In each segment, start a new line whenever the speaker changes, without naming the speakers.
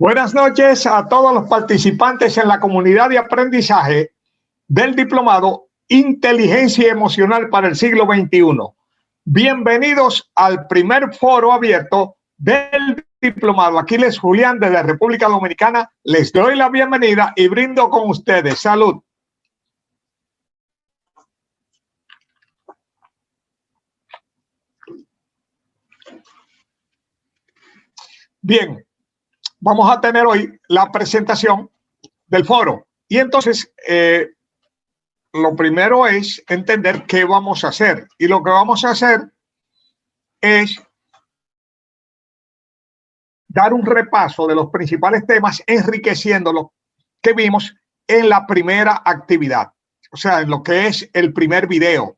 Buenas noches a todos los participantes en la comunidad de aprendizaje del diplomado Inteligencia Emocional para el siglo XXI. Bienvenidos al primer foro abierto del diplomado. Aquí les Julián desde República Dominicana. Les doy la bienvenida y brindo con ustedes. Salud. Bien, vamos a tener hoy la presentación del foro. Y entonces, lo primero es entender qué vamos a hacer. Y lo que vamos a hacer es dar un repaso de los principales temas, enriqueciendo lo que vimos en la primera actividad, o sea, en lo que es el primer video.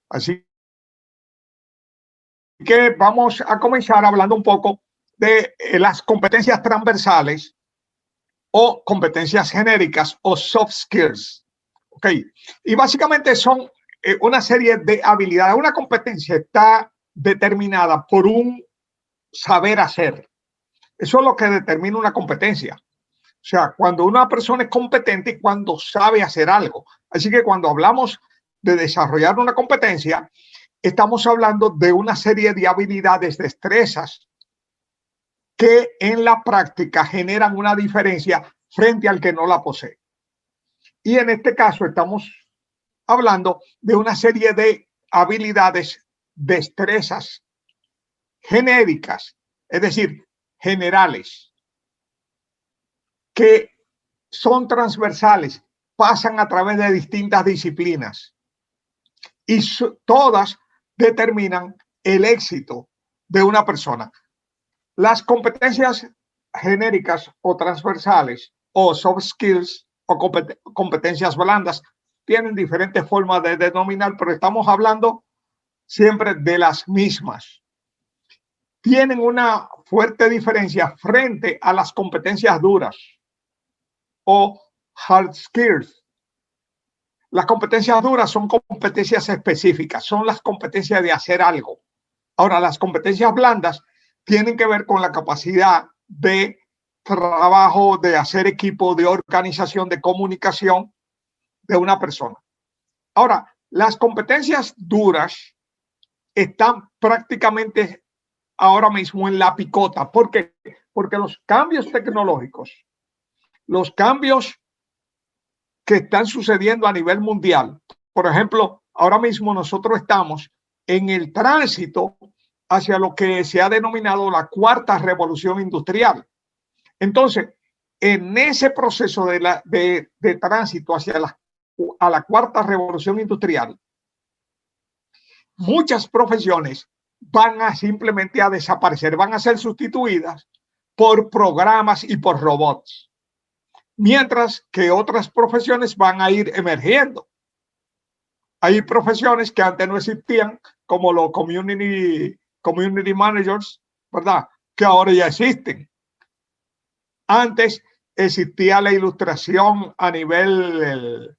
Así que vamos a comenzar hablando un poco de las competencias transversales o competencias genéricas o soft skills. Ok, y básicamente son una serie de habilidades. Una competencia está determinada por un saber hacer. Eso es lo que determina una competencia. O sea, cuando una persona es competente y cuando sabe hacer algo. Así que cuando hablamos de desarrollar una competencia, estamos hablando de una serie de habilidades, destrezas, que en la práctica generan una diferencia frente al que no la posee. Y en este caso estamos hablando de una serie de habilidades, destrezas genéricas, es decir, generales, que son transversales, pasan a través de distintas disciplinas y todas determinan el éxito de una persona. Las competencias genéricas o transversales o soft skills o competencias blandas tienen diferentes formas de denominar, pero estamos hablando siempre de las mismas. Tienen una fuerte diferencia frente a las competencias duras o hard skills. Las competencias duras son competencias específicas, son las competencias de hacer algo. Ahora, las competencias blandas tienen que ver con la capacidad de trabajo, de hacer equipo, de organización, de comunicación de una persona. Ahora, las competencias duras están prácticamente ahora mismo en la picota. ¿Por qué? Porque los cambios tecnológicos, los cambios que están sucediendo a nivel mundial, por ejemplo, ahora mismo nosotros estamos en el tránsito hacia lo que se ha denominado la cuarta revolución industrial. Entonces, en ese proceso de tránsito hacia la cuarta revolución industrial, muchas profesiones van a simplemente a desaparecer, van a ser sustituidas por programas y por robots, mientras que otras profesiones van a ir emergiendo. Hay profesiones que antes no existían, como los community managers, ¿verdad? Que ahora ya existen. Antes existía la ilustración a nivel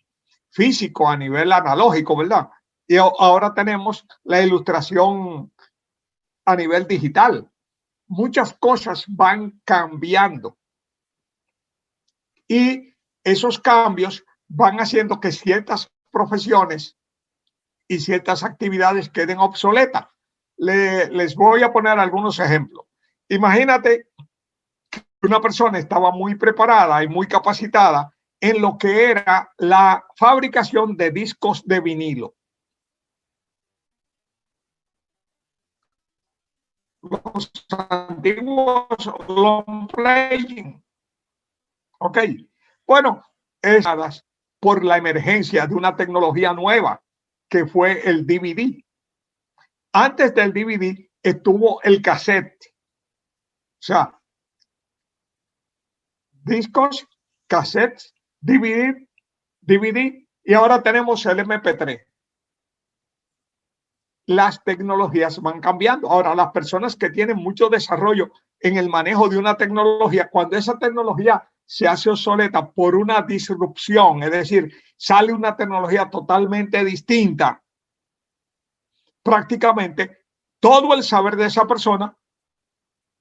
físico, a nivel analógico, ¿verdad? Y ahora tenemos la ilustración a nivel digital. Muchas cosas van cambiando. Y esos cambios van haciendo que ciertas profesiones y ciertas actividades queden obsoletas. Les voy a poner algunos ejemplos. Imagínate que una persona estaba muy preparada y muy capacitada en lo que era la fabricación de discos de vinilo. Los antiguos long playing. Ok, bueno, es por la emergencia de una tecnología nueva que fue el DVD. Antes del DVD estuvo el cassette, o sea, discos, cassettes, DVD y ahora tenemos el MP3. Las tecnologías van cambiando. Ahora, las personas que tienen mucho desarrollo en el manejo de una tecnología, cuando esa tecnología se hace obsoleta por una disrupción, es decir, sale una tecnología totalmente distinta, prácticamente todo el saber de esa persona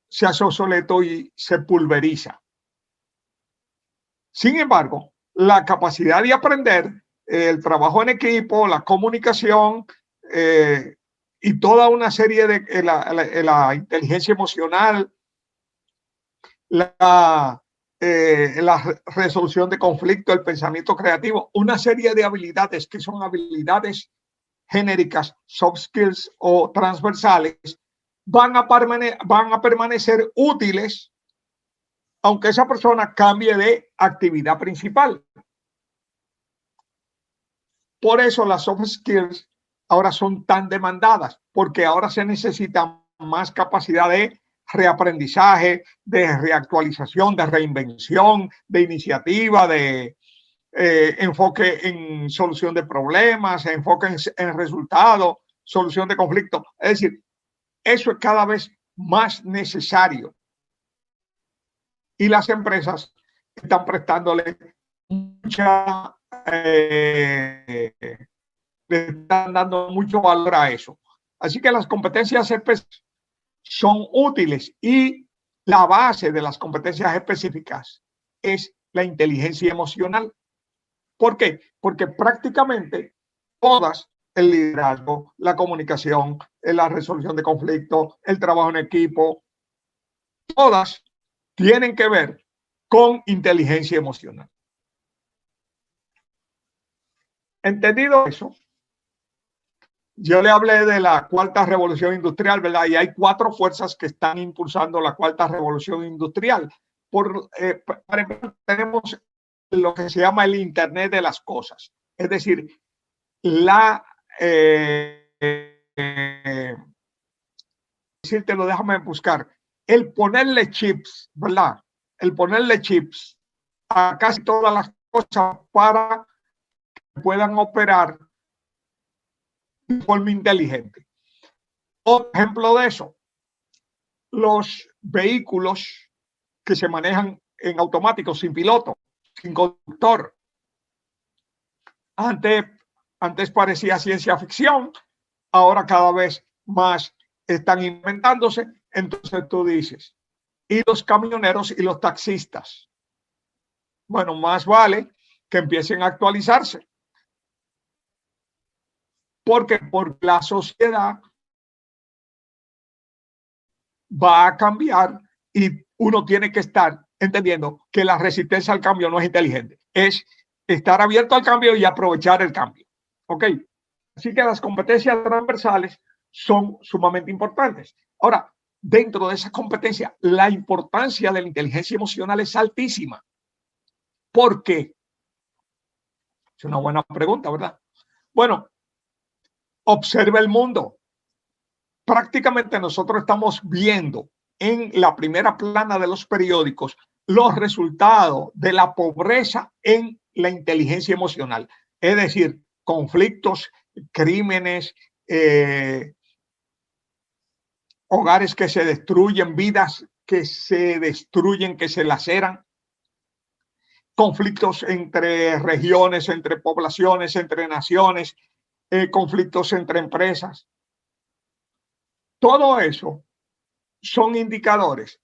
se hace obsoleto y se pulveriza. Sin embargo, la capacidad de aprender, el trabajo en equipo, la comunicación y toda una serie de la inteligencia emocional, la resolución de conflictos, el pensamiento creativo, una serie de habilidades que son habilidades genéricas, soft skills o transversales, van a permanecer útiles aunque esa persona cambie de actividad principal. Por eso las soft skills ahora son tan demandadas, porque ahora se necesita más capacidad de reaprendizaje, de reactualización, de reinvención, de iniciativa, de enfoque en solución de problemas, enfoque en resultados, solución de conflictos. Es decir, eso es cada vez más necesario. Y las empresas están prestándole mucha, le están dando mucho valor a eso. Así que las competencias específicas son útiles y la base de las competencias específicas es la inteligencia emocional. ¿Por qué? Porque prácticamente todas, el liderazgo, la comunicación, la resolución de conflictos, el trabajo en equipo, todas tienen que ver con inteligencia emocional. Entendido eso, yo le hablé de la cuarta revolución industrial, ¿verdad? Y hay 4 fuerzas que están impulsando la cuarta revolución industrial. Para empezar, tenemos lo que se llama el Internet de las cosas. Es decir, decírtelo, déjame buscar. El ponerle chips, ¿verdad? El ponerle chips a casi todas las cosas para que puedan operar de forma inteligente. Otro ejemplo de eso, los vehículos que se manejan en automático, sin piloto, sin conductor. Antes parecía ciencia ficción, ahora cada vez más están inventándose. Entonces tú dices, ¿y los camioneros y los taxistas? Bueno, más vale que empiecen a actualizarse. Porque la sociedad va a cambiar y uno tiene que estar entendiendo que la resistencia al cambio no es inteligente, es estar abierto al cambio y aprovechar el cambio. ¿Ok? Así que las competencias transversales son sumamente importantes. Ahora, dentro de esas competencias, la importancia de la inteligencia emocional es altísima. ¿Por qué? Es una buena pregunta, ¿verdad? Bueno, observa el mundo. Prácticamente nosotros estamos viendo en la primera plana de los periódicos los resultados de la pobreza en la inteligencia emocional. Es decir, conflictos, crímenes, hogares que se destruyen, vidas que se destruyen, que se laceran, conflictos entre regiones, entre poblaciones, entre naciones, conflictos entre empresas. Todo eso son indicadores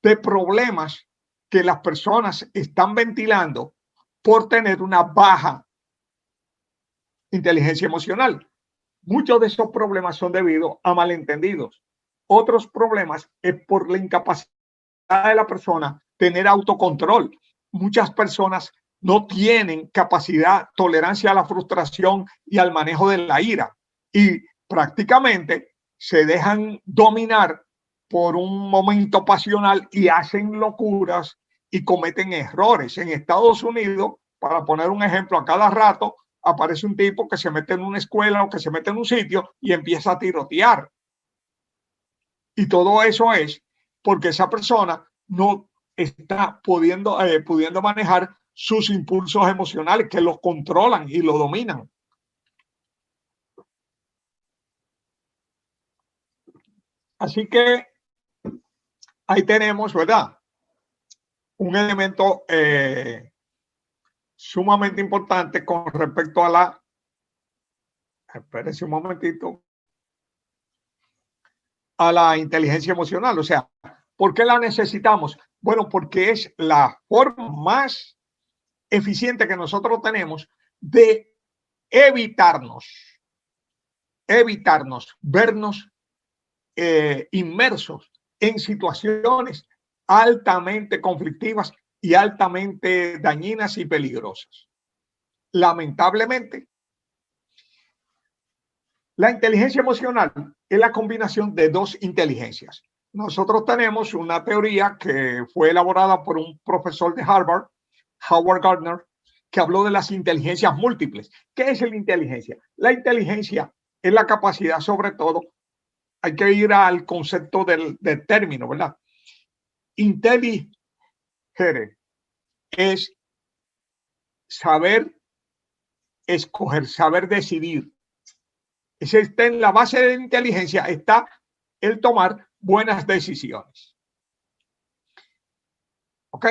de problemas que las personas están ventilando por tener una baja inteligencia emocional. Muchos de esos problemas son debido a malentendidos. Otros problemas es por la incapacidad de la persona tener autocontrol. Muchas personas no tienen capacidad, tolerancia a la frustración y al manejo de la ira y prácticamente se dejan dominar por un momento pasional y hacen locuras y cometen errores. En Estados Unidos, para poner un ejemplo, a cada rato aparece un tipo que se mete en una escuela o que se mete en un sitio y empieza a tirotear. Y todo eso es porque esa persona no está pudiendo manejar sus impulsos emocionales que los controlan y lo dominan. Así que ahí tenemos, ¿verdad? Un elemento sumamente importante con respecto a la... Espérense un momentito. A la inteligencia emocional. O sea, ¿por qué la necesitamos? Bueno, porque es la forma más eficiente que nosotros tenemos de evitarnos vernos inmersos en situaciones altamente conflictivas y altamente dañinas y peligrosas. Lamentablemente, la inteligencia emocional es la combinación de dos inteligencias. Nosotros tenemos una teoría que fue elaborada por un profesor de Harvard, Howard Gardner, que habló de las inteligencias múltiples. ¿Qué es la inteligencia? La inteligencia es la capacidad, sobre todo, hay que ir al concepto del término, ¿verdad? Intelligere es saber escoger, saber decidir. Ese está en la base de la inteligencia, está el tomar buenas decisiones. ¿Ok?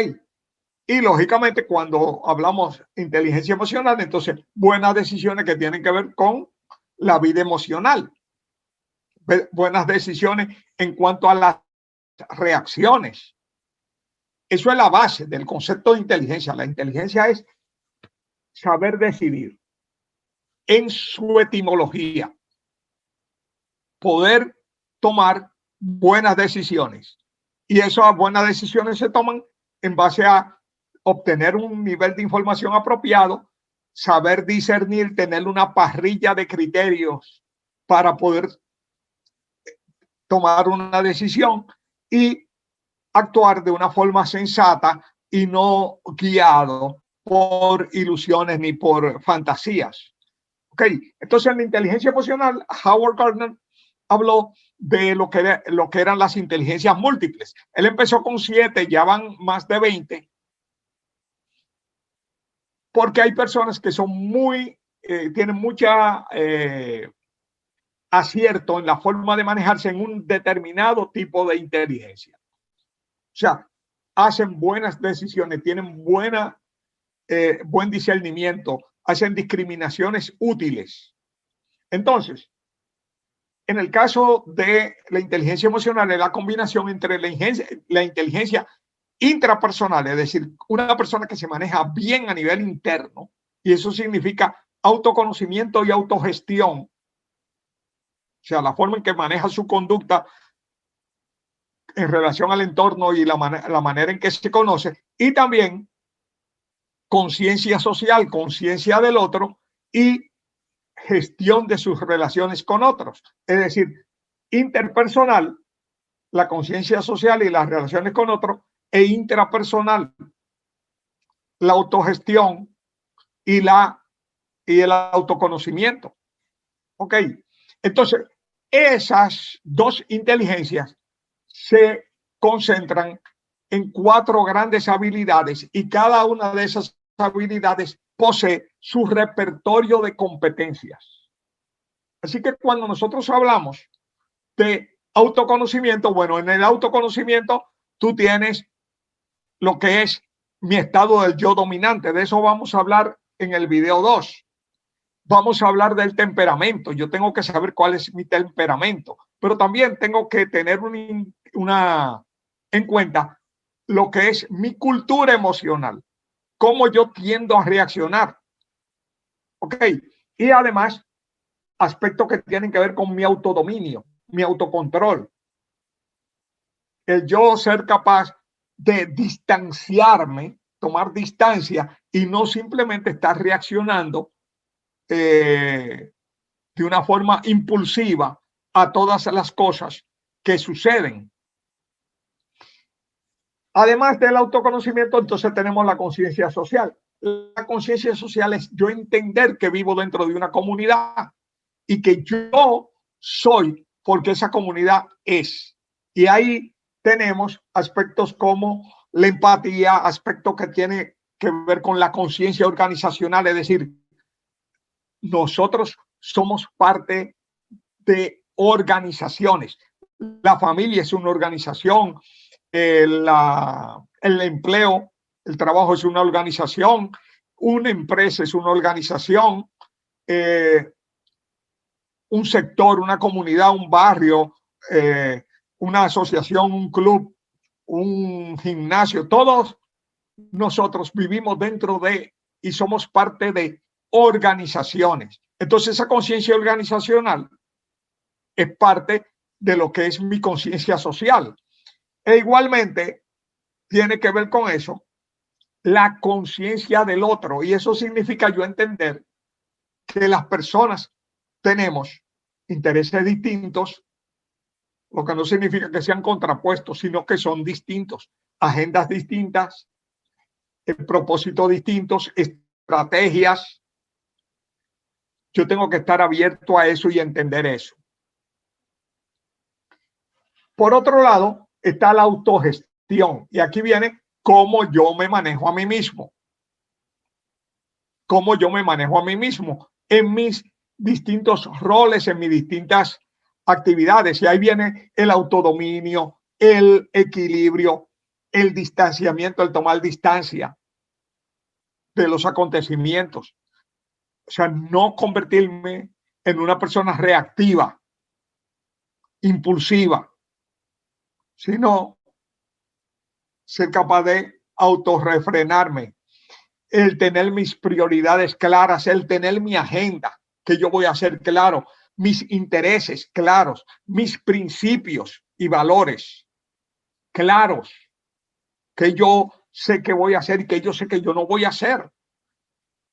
Y lógicamente cuando hablamos de inteligencia emocional, entonces buenas decisiones que tienen que ver con la vida emocional. Buenas decisiones en cuanto a las reacciones. Eso es la base del concepto de inteligencia. La inteligencia es saber decidir en su etimología. Poder tomar buenas decisiones. Y esas buenas decisiones se toman en base a obtener un nivel de información apropiado, saber discernir, tener una parrilla de criterios para poder tomar una decisión y actuar de una forma sensata y no guiado por ilusiones ni por fantasías. Ok, entonces en la inteligencia emocional, Howard Gardner habló de lo que eran las inteligencias múltiples. Él empezó con 7, ya van más de 20, porque hay personas que son tienen mucha acierto en la forma de manejarse en un determinado tipo de inteligencia. O sea, hacen buenas decisiones, tienen buen discernimiento, hacen discriminaciones útiles. Entonces, en el caso de la inteligencia emocional, es la combinación entre la inteligencia intrapersonal, es decir, una persona que se maneja bien a nivel interno, y eso significa autoconocimiento y autogestión, o sea, la forma en que maneja su conducta en relación al entorno y la manera en que se conoce, y también conciencia social, conciencia del otro y gestión de sus relaciones con otros. Es decir, interpersonal, la conciencia social y las relaciones con otros, e intrapersonal, la autogestión y el autoconocimiento. Ok, entonces esas dos inteligencias se concentran en 4 grandes habilidades y cada una de esas habilidades posee su repertorio de competencias. Así que cuando nosotros hablamos de autoconocimiento, bueno, en el autoconocimiento tú tienes lo que es mi estado del yo dominante. De eso vamos a hablar en el video 2. Vamos a hablar del temperamento. Yo tengo que saber cuál es mi temperamento, pero también tengo que tener en cuenta lo que es mi cultura emocional, cómo yo tiendo a reaccionar. Ok, y además aspectos que tienen que ver con mi autodominio, mi autocontrol. El yo ser capaz de distanciarme, tomar distancia y no simplemente estar reaccionando de una forma impulsiva a todas las cosas que suceden. Además del autoconocimiento, entonces tenemos la conciencia social. La conciencia social es yo entender que vivo dentro de una comunidad y que yo soy porque esa comunidad es. Y ahí tenemos aspectos como la empatía, aspectos que tiene que ver con la conciencia organizacional, es decir, nosotros somos parte de organizaciones. La familia es una organización, el empleo, el trabajo es una organización, una empresa es una organización, un sector, una comunidad, un barrio, una asociación, un club, un gimnasio, todos nosotros vivimos dentro de y somos parte de organizaciones. Entonces esa conciencia organizacional es parte de lo que es mi conciencia social. E igualmente tiene que ver con eso la conciencia del otro. Y eso significa yo entender que las personas tenemos intereses distintos, lo que no significa que sean contrapuestos, sino que son distintos, agendas distintas, propósitos distintos, estrategias. Yo tengo que estar abierto a eso y entender eso. Por otro lado, está la autogestión. Y aquí viene cómo yo me manejo a mí mismo. Cómo yo me manejo a mí mismo en mis distintos roles, en mis distintas actividades. Y ahí viene el autodominio, el equilibrio, el distanciamiento, el tomar distancia de los acontecimientos. O sea, no convertirme en una persona reactiva, impulsiva, sino ser capaz de autorrefrenarme, el tener mis prioridades claras, el tener mi agenda, que yo voy a hacer claro, mis intereses claros, mis principios y valores claros, que yo sé que voy a hacer y que yo sé que yo no voy a hacer.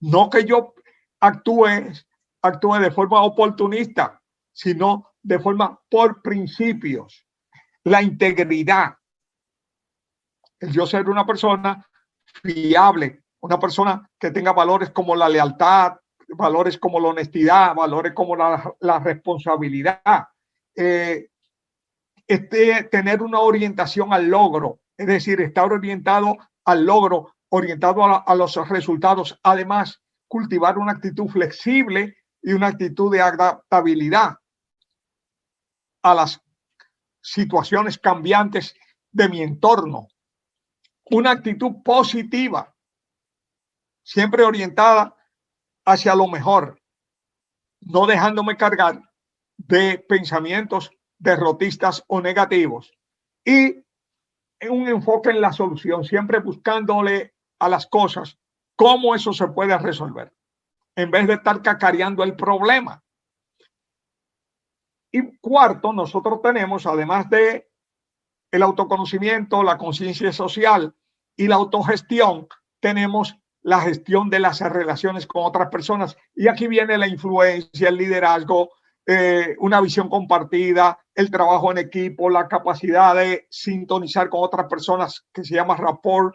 No que yo actúe de forma oportunista, sino de forma por principios. La integridad, el yo ser una persona fiable, una persona que tenga valores como la lealtad, valores como la honestidad, valores como la responsabilidad, tener una orientación al logro, es decir, estar orientado al logro, orientado a los resultados. Además, cultivar una actitud flexible y una actitud de adaptabilidad a las situaciones cambiantes de mi entorno. Una actitud positiva, siempre orientada hacia lo mejor, no dejándome cargar de pensamientos derrotistas o negativos. Y un enfoque en la solución, siempre buscándole a las cosas cómo eso se puede resolver, en vez de estar cacareando el problema. Y cuarto, nosotros tenemos, además de el autoconocimiento, la conciencia social y la autogestión, tenemos la gestión de las relaciones con otras personas. Y aquí viene la influencia, el liderazgo, una visión compartida, el trabajo en equipo, la capacidad de sintonizar con otras personas, que se llama rapport,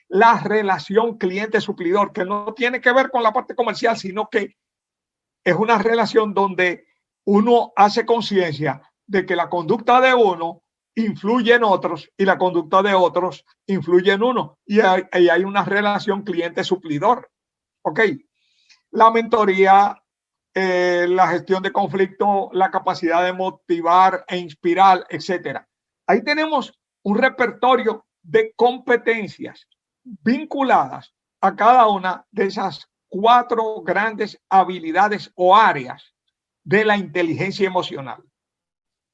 la relación cliente-suplidor, que no tiene que ver con la parte comercial, sino que es una relación donde uno hace conciencia de que la conducta de uno influye en otros y la conducta de otros influye en uno. Y hay una relación cliente-suplidor. Ok. La mentoría, la gestión de conflicto, la capacidad de motivar e inspirar, etcétera. Ahí tenemos un repertorio de competencias vinculadas a cada una de esas 4 grandes habilidades o áreas de la inteligencia emocional,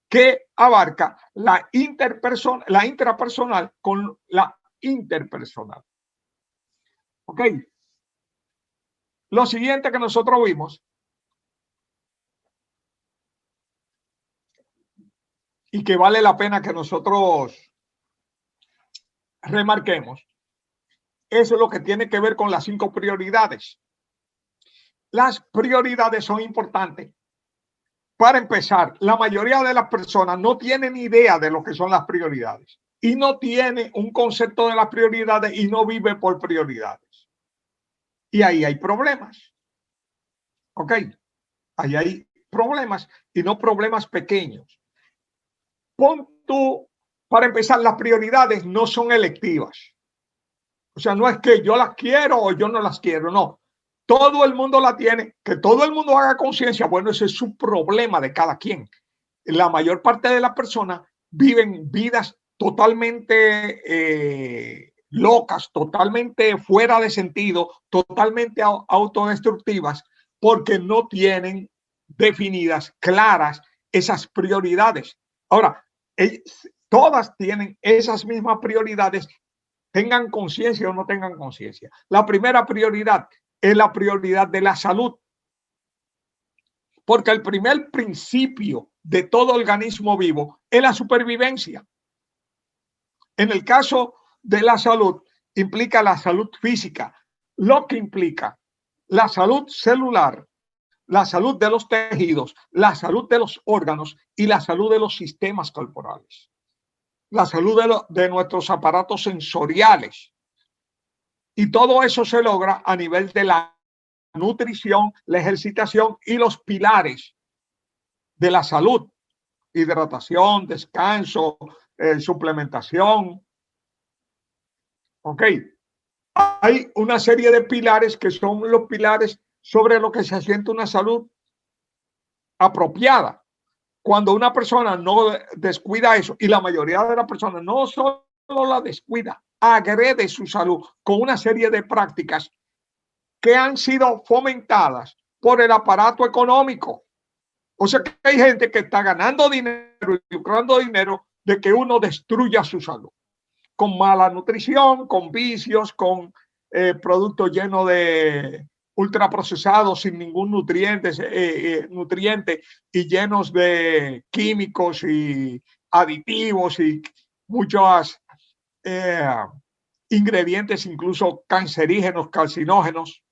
que abarca la intrapersonal con la interpersonal. Ok. Lo siguiente que nosotros vimos y que vale la pena que nosotros remarquemos es lo que tiene que ver con las 5 prioridades. Las prioridades son importantes. Para empezar, la mayoría de las personas no tienen idea de lo que son las prioridades y no tiene un concepto de las prioridades y no vive por prioridades. Y ahí hay problemas. ¿Ok? Ahí hay problemas y no problemas pequeños. Para empezar, las prioridades no son electivas. O sea, no es que yo las quiero o yo no las quiero, no. Todo el mundo la tiene, que todo el mundo haga conciencia, bueno, ese es su problema de cada quien. La mayor parte de las personas viven vidas totalmente locas, totalmente fuera de sentido, totalmente autodestructivas, porque no tienen definidas, claras, esas prioridades. Ahora, todas tienen esas mismas prioridades tengan conciencia o no tengan conciencia. La primera prioridad es la prioridad de la salud. Porque el primer principio de todo organismo vivo es la supervivencia. En el caso de la salud, implica la salud física, lo que implica la salud celular, la salud de los tejidos, la salud de los órganos y la salud de los sistemas corporales. La salud de nuestros aparatos sensoriales. Y todo eso se logra a nivel de la nutrición, la ejercitación y los pilares de la salud: hidratación, descanso, suplementación. Ok, hay una serie de pilares que son los pilares sobre los que se asienta una salud apropiada. Cuando una persona no descuida eso, y la mayoría de las personas no solo la descuida, agrede su salud con una serie de prácticas que han sido fomentadas por el aparato económico. O sea que hay gente que está ganando dinero y lucrando dinero de que uno destruya su salud. Con mala nutrición, con vicios, con productos llenos de ultraprocesados sin ningún nutriente y llenos de químicos y aditivos y muchos ingredientes incluso cancerígenos, carcinógenos.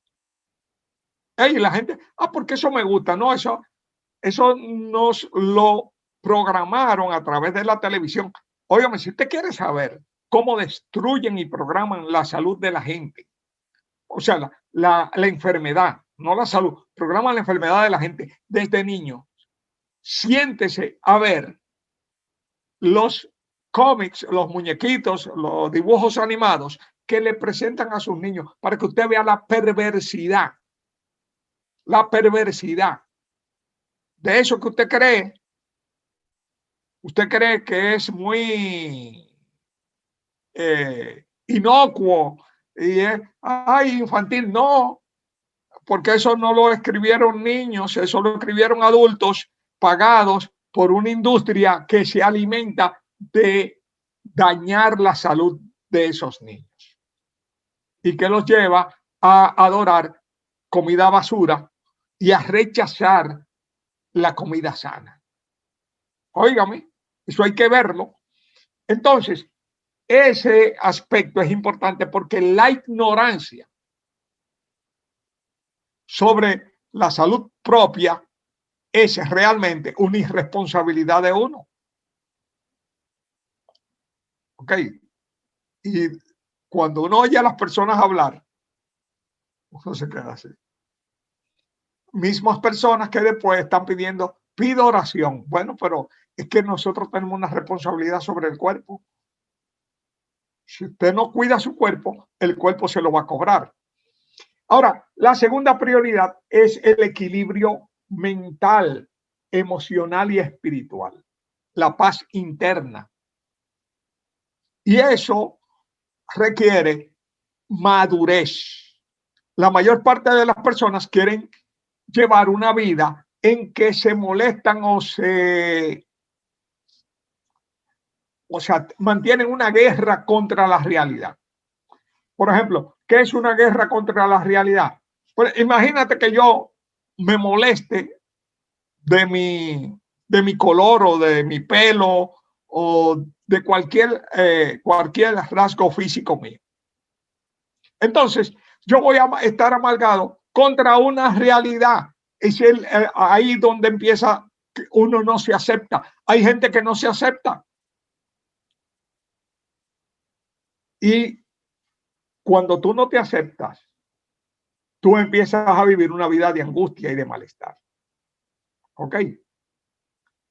Y la gente, porque eso me gusta, no, eso nos lo programaron a través de la televisión. Óigame, si usted quiere saber cómo destruyen y programan la salud de la gente, o sea, la enfermedad, no la salud, programan la enfermedad de la gente desde niño, siéntese a ver los cómics, los muñequitos, los dibujos animados que le presentan a sus niños para que usted vea la perversidad de eso que usted cree que es muy inocuo y es infantil. No, porque eso no lo escribieron niños, eso lo escribieron adultos pagados por una industria que se alimenta de dañar la salud de esos niños y que los lleva a adorar comida basura y a rechazar la comida sana. Óigame, eso hay que verlo. Entonces, ese aspecto es importante porque la ignorancia sobre la salud propia es realmente una irresponsabilidad de uno. Ok. Y cuando uno oye a las personas hablar, uno se queda así. Mismas personas que después están pido oración. Bueno, pero es que nosotros tenemos una responsabilidad sobre el cuerpo. Si usted no cuida su cuerpo, el cuerpo se lo va a cobrar. Ahora, la segunda prioridad es el equilibrio mental, emocional y espiritual, la paz interna. Y eso requiere madurez. La mayor parte de las personas quieren llevar una vida en que se molestan o mantienen una guerra contra la realidad. Por ejemplo, ¿qué es una guerra contra la realidad? Pues imagínate que yo me moleste de mi color o de mi pelo o de cualquier rasgo físico mío. Entonces, yo voy a estar amargado contra una realidad. Es ahí donde empieza, uno no se acepta. Hay gente que no se acepta. Y cuando tú no te aceptas, tú empiezas a vivir una vida de angustia y de malestar. ¿Ok?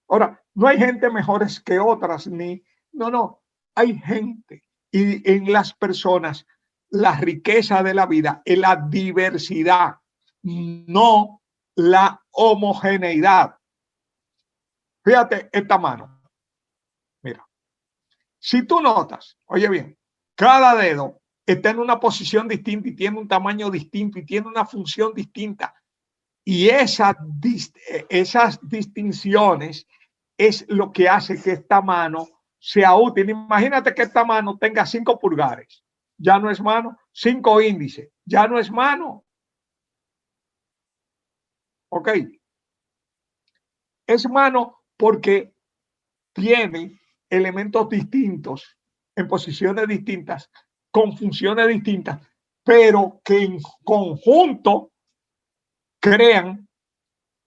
Ahora, no hay gente mejores que otras, no. Hay gente. Y en las personas, la riqueza de la vida es la diversidad, no la homogeneidad. Fíjate esta mano. Mira, si tú notas, oye bien, cada dedo está en una posición distinta y tiene un tamaño distinto y tiene una función distinta. Y esas distinciones es lo que hace que esta mano sea útil. Imagínate que esta mano tenga 5 pulgares ya no es mano. 5 índices, ya no es mano. Ok. Es mano porque tiene elementos distintos, en posiciones distintas, con funciones distintas, pero que en conjunto crean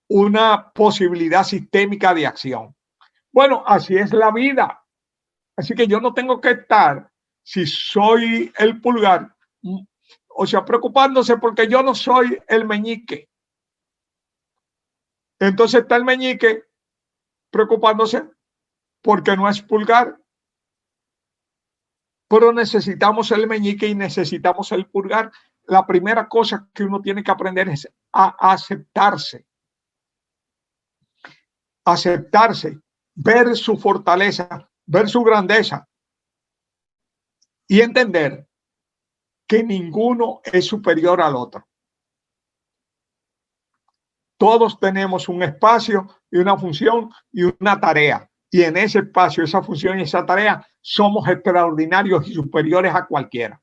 una posibilidad sistémica de acción. Bueno, así es la vida. Así que yo no tengo que estar, si soy el pulgar, o sea, preocupándose porque yo no soy el meñique. Entonces está el meñique preocupándose porque no es pulgar. Pero necesitamos el meñique y necesitamos el pulgar. La primera cosa que uno tiene que aprender es a aceptarse. Aceptarse, ver su fortaleza, ver su grandeza y entender que ninguno es superior al otro. Todos tenemos un espacio y una función y una tarea. Y en ese espacio, esa función y esa tarea somos extraordinarios y superiores a cualquiera.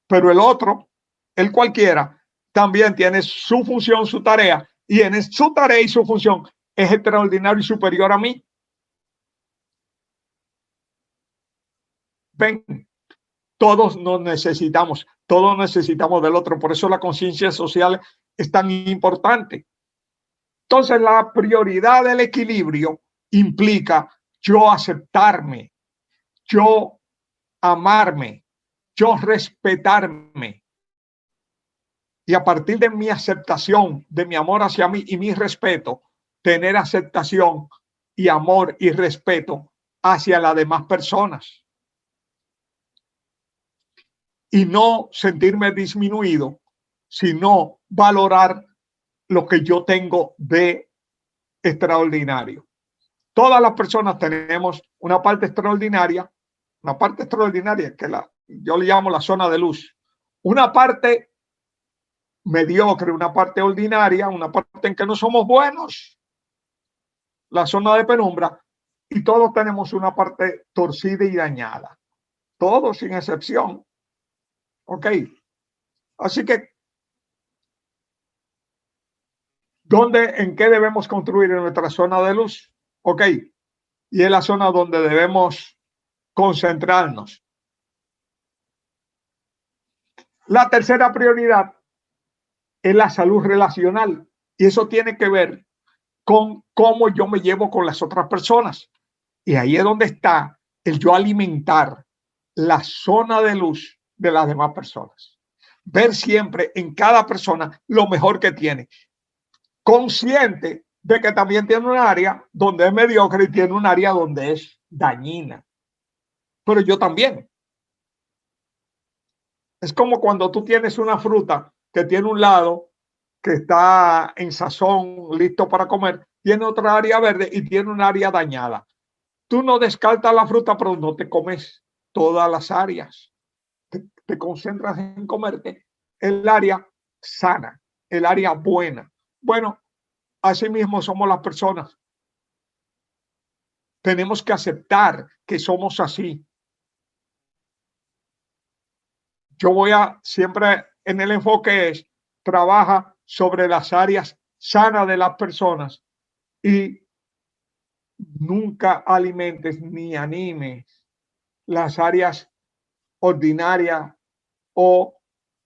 Pero el otro, el cualquiera, también tiene su función, su tarea, y en su tarea y su función es extraordinario y superior a mí. Ven, todos nos necesitamos, todos necesitamos del otro, por eso la conciencia social es tan importante. Entonces, la prioridad del equilibrio implica yo aceptarme, yo amarme, yo respetarme. Y a partir de mi aceptación, de mi amor hacia mí y mi respeto, tener aceptación y amor y respeto hacia las demás personas. Y no sentirme disminuido, sino valorar lo que yo tengo de extraordinario. Todas las personas tenemos una parte extraordinaria que yo le llamo la zona de luz, una parte mediocre, una parte ordinaria, una parte en que no somos buenos, la zona de penumbra, y todos tenemos una parte torcida y dañada, todos sin excepción. Ok, así que ¿en qué debemos construir en nuestra zona de luz? Ok, y es la zona donde debemos concentrarnos. La tercera prioridad es la salud relacional, y eso tiene que ver con cómo yo me llevo con las otras personas. Y ahí es donde está el yo alimentar la zona de luz de las demás personas. Ver siempre en cada persona lo mejor que tiene. Consciente de que también tiene un área donde es mediocre y tiene un área donde es dañina. Pero yo también. Es como cuando tú tienes una fruta que tiene un lado que está en sazón, listo para comer, tiene otra área verde y tiene un área dañada. Tú no descartas la fruta, pero no te comes todas las áreas. Te concentras en comerte el área sana, el área buena. Bueno, así mismo somos las personas. Tenemos que aceptar que somos así. Yo voy a siempre en el enfoque es trabaja sobre las áreas sanas de las personas y nunca alimentes ni animes las áreas ordinarias o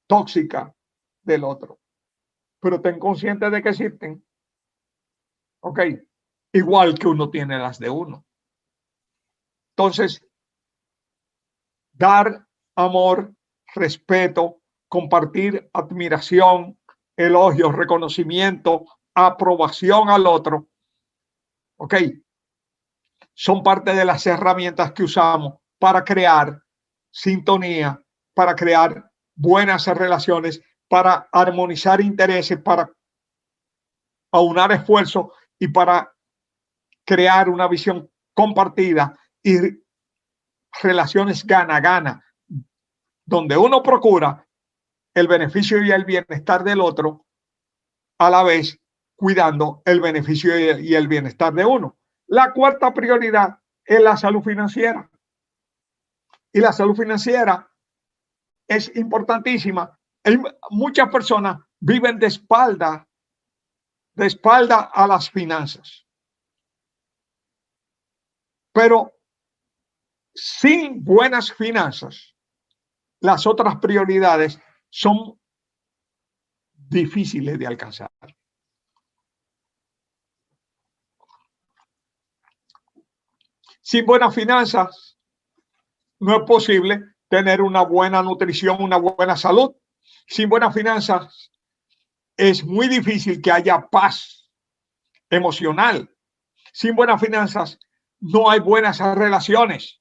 tóxicas del otro. Pero ten consciente de que existen. Ok, igual que uno tiene las de uno. Entonces, dar amor, respeto, compartir admiración, elogio, reconocimiento, aprobación al otro. Ok, son parte de las herramientas que usamos para crear sintonía, para crear buenas relaciones, para armonizar intereses, para aunar esfuerzos y para crear una visión compartida y relaciones gana-gana, donde uno procura el beneficio y el bienestar del otro, a la vez cuidando el beneficio y el bienestar de uno. La cuarta prioridad es la salud financiera. Y la salud financiera es importantísima. Muchas personas viven de espalda a las finanzas. Pero sin buenas finanzas, las otras prioridades son difíciles de alcanzar. Sin buenas finanzas, no es posible tener una buena nutrición, una buena salud. Sin buenas finanzas, es muy difícil que haya paz emocional. Sin buenas finanzas, no hay buenas relaciones,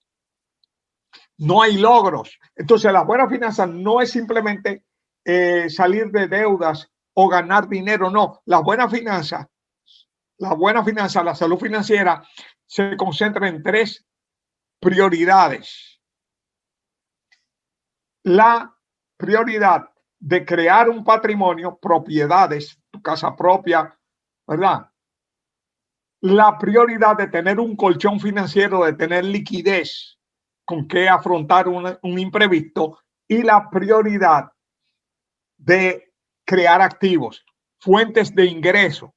no hay logros. Entonces, las buenas finanzas no es simplemente salir de deudas o ganar dinero, no. Las buenas finanzas, la salud financiera se concentra en 3 prioridades. La prioridad de crear un patrimonio, propiedades, tu casa propia, ¿verdad? La prioridad de tener un colchón financiero, de tener liquidez con que afrontar un imprevisto, y la prioridad de crear activos, fuentes de ingreso.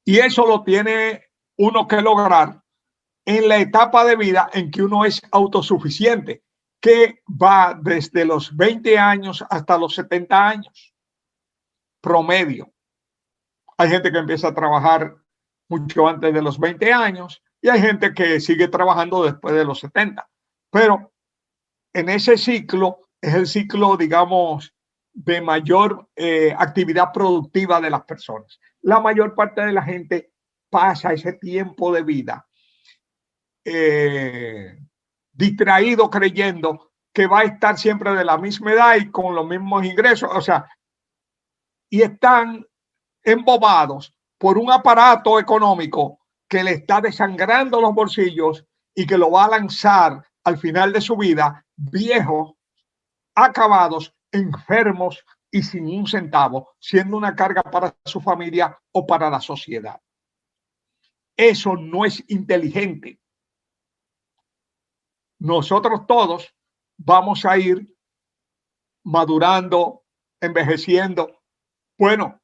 Y eso lo tiene uno que lograr en la etapa de vida en que uno es autosuficiente, que va desde los 20 años hasta los 70 años, promedio. Hay gente que empieza a trabajar mucho antes de los 20 años y hay gente que sigue trabajando después de los 70. Pero en ese ciclo es el ciclo, digamos, de mayor actividad productiva de las personas. La mayor parte de la gente pasa ese tiempo de vida distraído creyendo que va a estar siempre de la misma edad y con los mismos ingresos, o sea, y están embobados por un aparato económico que le está desangrando los bolsillos y que lo va a lanzar al final de su vida viejos, acabados, enfermos y sin un centavo, siendo una carga para su familia o para la sociedad. Eso no es inteligente. Nosotros todos vamos a ir madurando, envejeciendo. Bueno,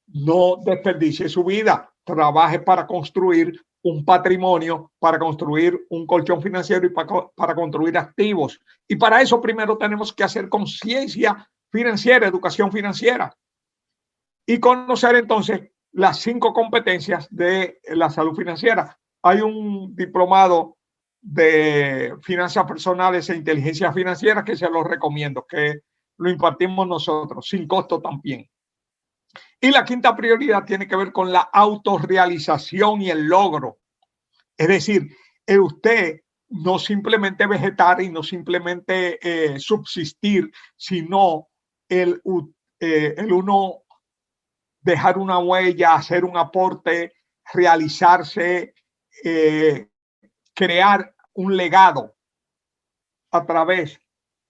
no desperdicie su vida, trabaje para construir un patrimonio, para construir un colchón financiero y para construir activos. Y para eso primero tenemos que hacer conciencia financiera, educación financiera y conocer entonces las 5 competencias de la salud financiera. Hay un diplomado de finanzas personales e inteligencia financiera que se los recomiendo, que lo impartimos nosotros sin costo también. Y la 5ª prioridad tiene que ver con la autorrealización y el logro. Es decir, usted no simplemente vegetar y no simplemente subsistir, sino el uno dejar una huella, hacer un aporte, realizarse, crear un legado a través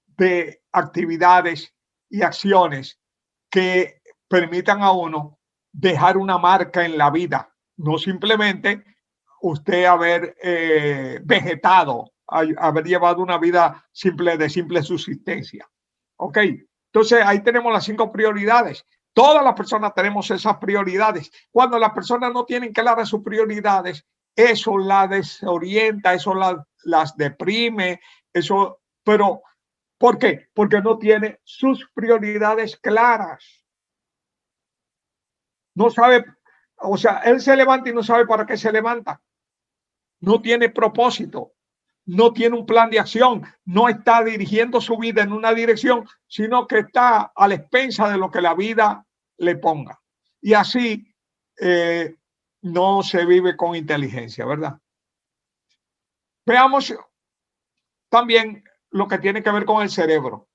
de actividades y acciones que permitan a uno dejar una marca en la vida, no simplemente usted haber vegetado, haber llevado una vida de simple subsistencia. ¿Ok? Entonces ahí tenemos las 5 prioridades. Todas las personas tenemos esas prioridades. Cuando las personas no tienen claras sus prioridades, eso las desorienta, eso las deprime, eso, pero ¿por qué? Porque no tiene sus prioridades claras. No sabe, o sea, él se levanta y no sabe para qué se levanta. No tiene propósito, no tiene un plan de acción, no está dirigiendo su vida en una dirección, sino que está a la expensa de lo que la vida le ponga. Y así no se vive con inteligencia, ¿verdad? Veamos también lo que tiene que ver con el cerebro.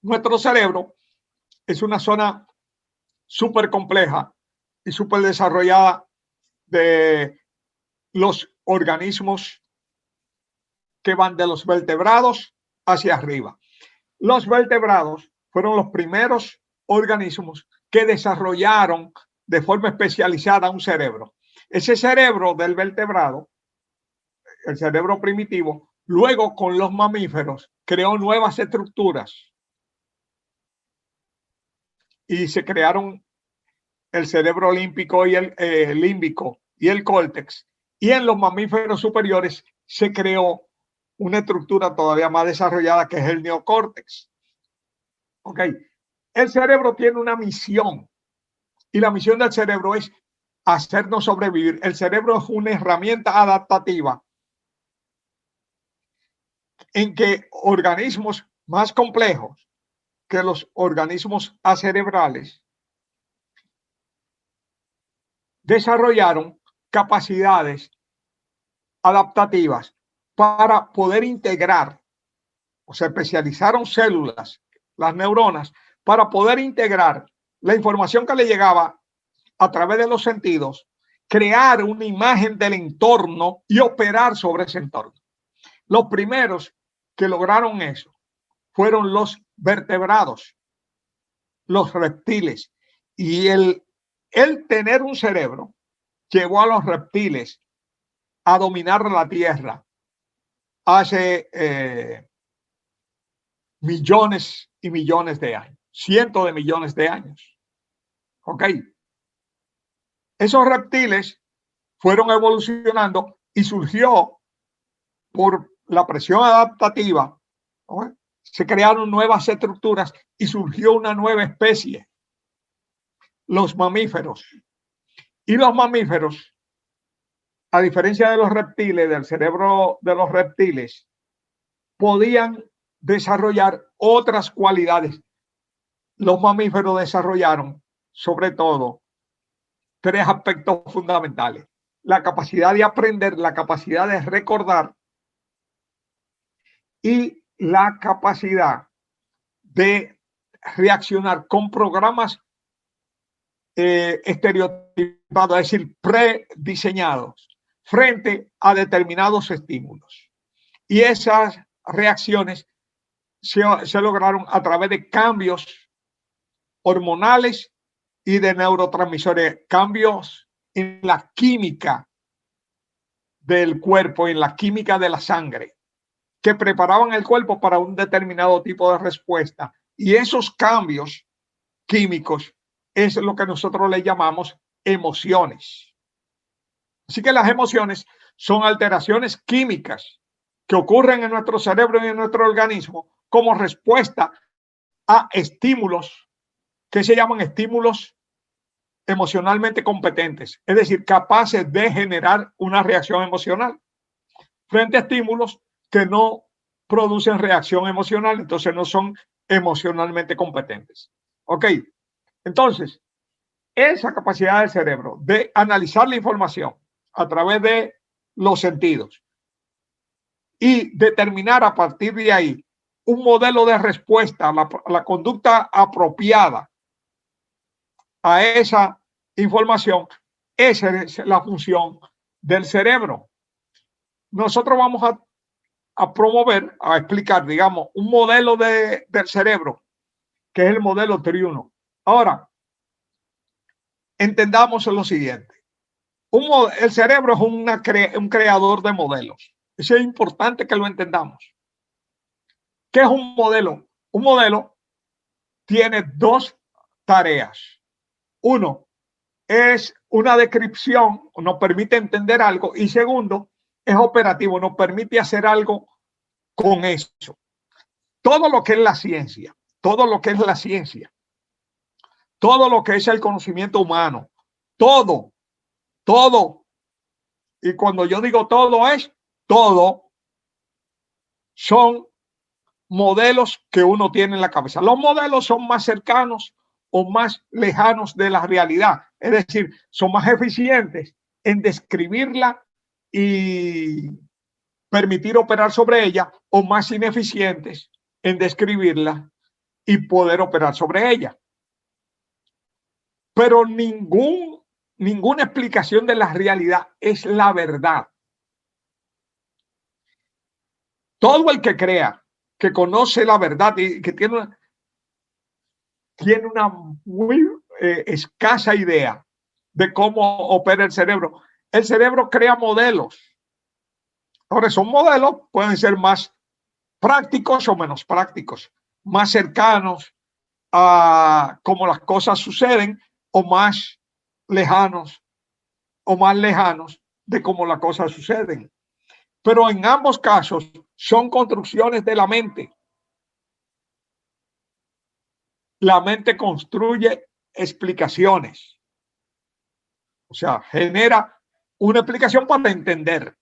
Nuestro cerebro es una zona súper compleja y súper desarrollada de los organismos que van de los vertebrados hacia arriba. Los vertebrados fueron los primeros organismos que desarrollaron de forma especializada un cerebro. Ese cerebro del vertebrado el cerebro primitivo, luego con los mamíferos creó nuevas estructuras y se crearon el cerebro límbico y el córtex. Y en los mamíferos superiores se creó una estructura todavía más desarrollada que es el neocórtex. Ok, el cerebro tiene una misión y la misión del cerebro es hacernos sobrevivir. El cerebro es una herramienta adaptativa en que organismos más complejos que los organismos acerebrales desarrollaron capacidades adaptativas para poder integrar, o se especializaron células, las neuronas, para poder integrar la información que le llegaba a través de los sentidos, crear una imagen del entorno y operar sobre ese entorno. Los primeros que lograron eso fueron los vertebrados, los reptiles, y el tener un cerebro llevó a los reptiles a dominar la Tierra hace millones y millones de años, cientos de millones de años. ¿Ok? Esos reptiles fueron evolucionando y surgió por la presión adaptativa, ¿no? Se crearon nuevas estructuras y surgió una nueva especie, los mamíferos. Y los mamíferos, a diferencia de los reptiles, del cerebro de los reptiles, podían desarrollar otras cualidades. Los mamíferos desarrollaron, sobre todo, tres aspectos fundamentales: la capacidad de aprender, la capacidad de recordar y la capacidad de reaccionar con programas estereotipados, es decir, prediseñados frente a determinados estímulos. Y esas reacciones se lograron a través de cambios hormonales y de neurotransmisores, cambios en la química del cuerpo, en la química de la sangre, que preparaban el cuerpo para un determinado tipo de respuesta. Y esos cambios químicos es lo que nosotros le llamamos emociones. Así que las emociones son alteraciones químicas que ocurren en nuestro cerebro y en nuestro organismo como respuesta a estímulos que se llaman estímulos emocionalmente competentes, es decir, capaces de generar una reacción emocional frente a estímulos que no producen reacción emocional, entonces no son emocionalmente competentes. Ok, entonces, esa capacidad del cerebro de analizar la información a través de los sentidos y determinar a partir de ahí un modelo de respuesta a la conducta apropiada a esa información, esa es la función del cerebro. Nosotros vamos a promover, a explicar, digamos, un modelo del cerebro, que es el modelo triuno. Ahora, entendamos lo siguiente. El cerebro es un creador de modelos. Eso es importante que lo entendamos. ¿Qué es un modelo? Un modelo tiene dos tareas. Uno, es una descripción, nos permite entender algo, y segundo, es operativo, nos permite hacer algo con eso. Todo lo que es la ciencia, todo lo que es la ciencia, todo lo que es el conocimiento humano, todo, y cuando yo digo todo es todo, son modelos que uno tiene en la cabeza. Los modelos son más cercanos o más lejanos de la realidad, es decir, son más eficientes en describirla y permitir operar sobre ella, o más ineficientes en describirla y poder operar sobre ella. Pero ninguna explicación de la realidad es la verdad. Todo el que crea que conoce la verdad y que tiene una muy escasa idea de cómo opera el cerebro. El cerebro crea modelos. Ahora, esos modelos pueden ser más prácticos o menos prácticos, más cercanos a cómo las cosas suceden o más lejanos de cómo las cosas suceden. Pero en ambos casos son construcciones de la mente. La mente construye explicaciones. O sea, genera una explicación para entender.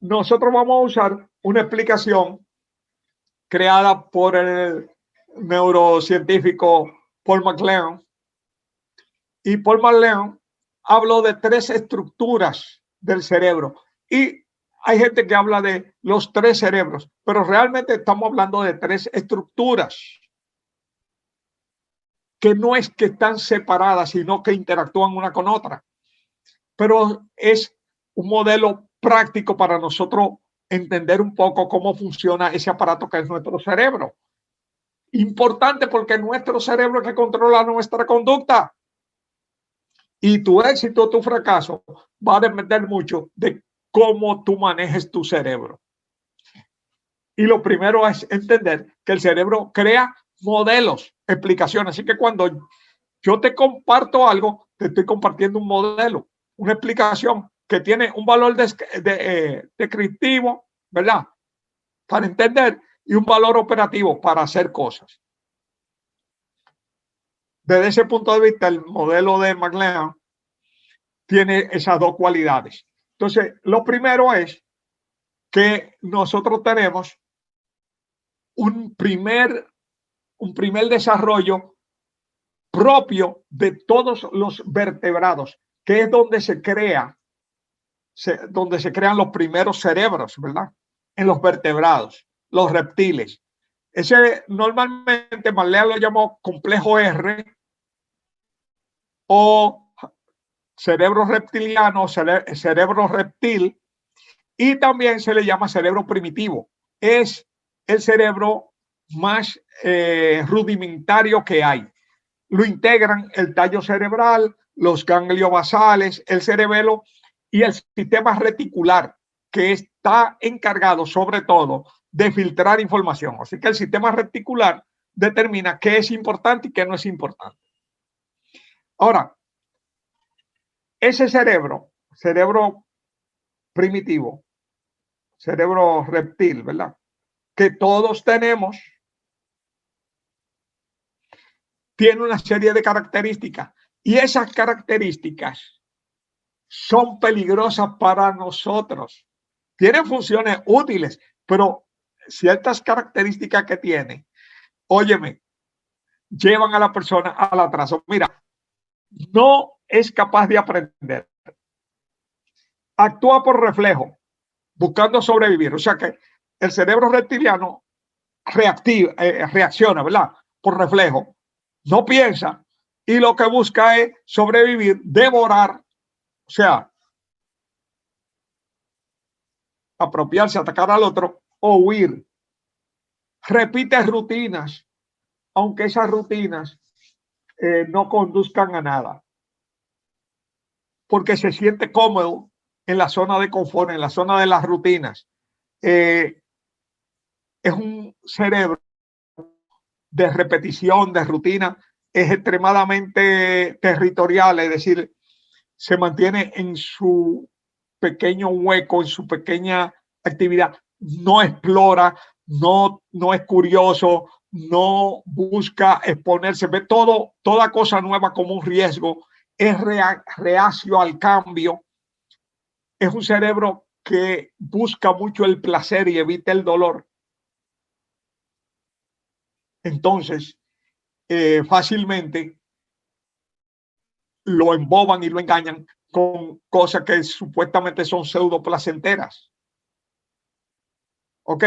Nosotros vamos a usar una explicación creada por el neurocientífico Paul MacLeod. Y Paul MacLeod habló de 3 estructuras del cerebro. Y hay gente que habla de los 3 cerebros, pero realmente estamos hablando de 3 estructuras que no es que están separadas, sino que interactúan una con otra. Pero es un modelo práctico para nosotros entender un poco cómo funciona ese aparato que es nuestro cerebro. Importante porque nuestro cerebro es que controla nuestra conducta. Y tu éxito o tu fracaso va a depender mucho de cómo tú manejes tu cerebro. Y lo primero es entender que el cerebro crea modelos, explicaciones. Así que cuando yo te comparto algo, te estoy compartiendo un modelo, una explicación que tiene un valor descriptivo, ¿verdad? Para entender, y un valor operativo para hacer cosas. Desde ese punto de vista, el modelo de MacLeod tiene esas 2 cualidades. Entonces, lo primero es que nosotros tenemos un primer desarrollo propio de todos los vertebrados, que es donde se crean los primeros cerebros, ¿verdad? En los vertebrados, los reptiles. Ese normalmente MacLeod lo llamó complejo R o cerebro reptiliano, cerebro reptil, y también se le llama cerebro primitivo. Es el cerebro más rudimentario que hay. Lo integran el tallo cerebral, los ganglios basales, el cerebelo y el sistema reticular, que está encargado sobre todo de filtrar información. Así que el sistema reticular determina qué es importante y qué no es importante. Ahora, ese cerebro primitivo, cerebro reptil, ¿verdad? Que todos tenemos, tiene una serie de características y esas características son peligrosas para nosotros. Tienen funciones útiles, pero ciertas características que tiene, óyeme, llevan a la persona al atraso. Mira, no es capaz de aprender. Actúa por reflejo, buscando sobrevivir. O sea que el cerebro reptiliano reacciona, ¿verdad? Por reflejo. No piensa y lo que busca es sobrevivir, devorar, o sea, apropiarse, atacar al otro o huir. Repite rutinas, aunque esas rutinas no conduzcan a nada. Porque se siente cómodo en la zona de confort, en la zona de las rutinas. Es un cerebro de repetición, de rutina, es extremadamente territorial, es decir, se mantiene en su pequeño hueco, en su pequeña actividad, no explora, no es curioso, no busca exponerse, ve toda cosa nueva como un riesgo, es reacio al cambio, es un cerebro que busca mucho el placer y evita el dolor. Entonces, fácilmente lo emboban y lo engañan con cosas que supuestamente son pseudo placenteras. Ok,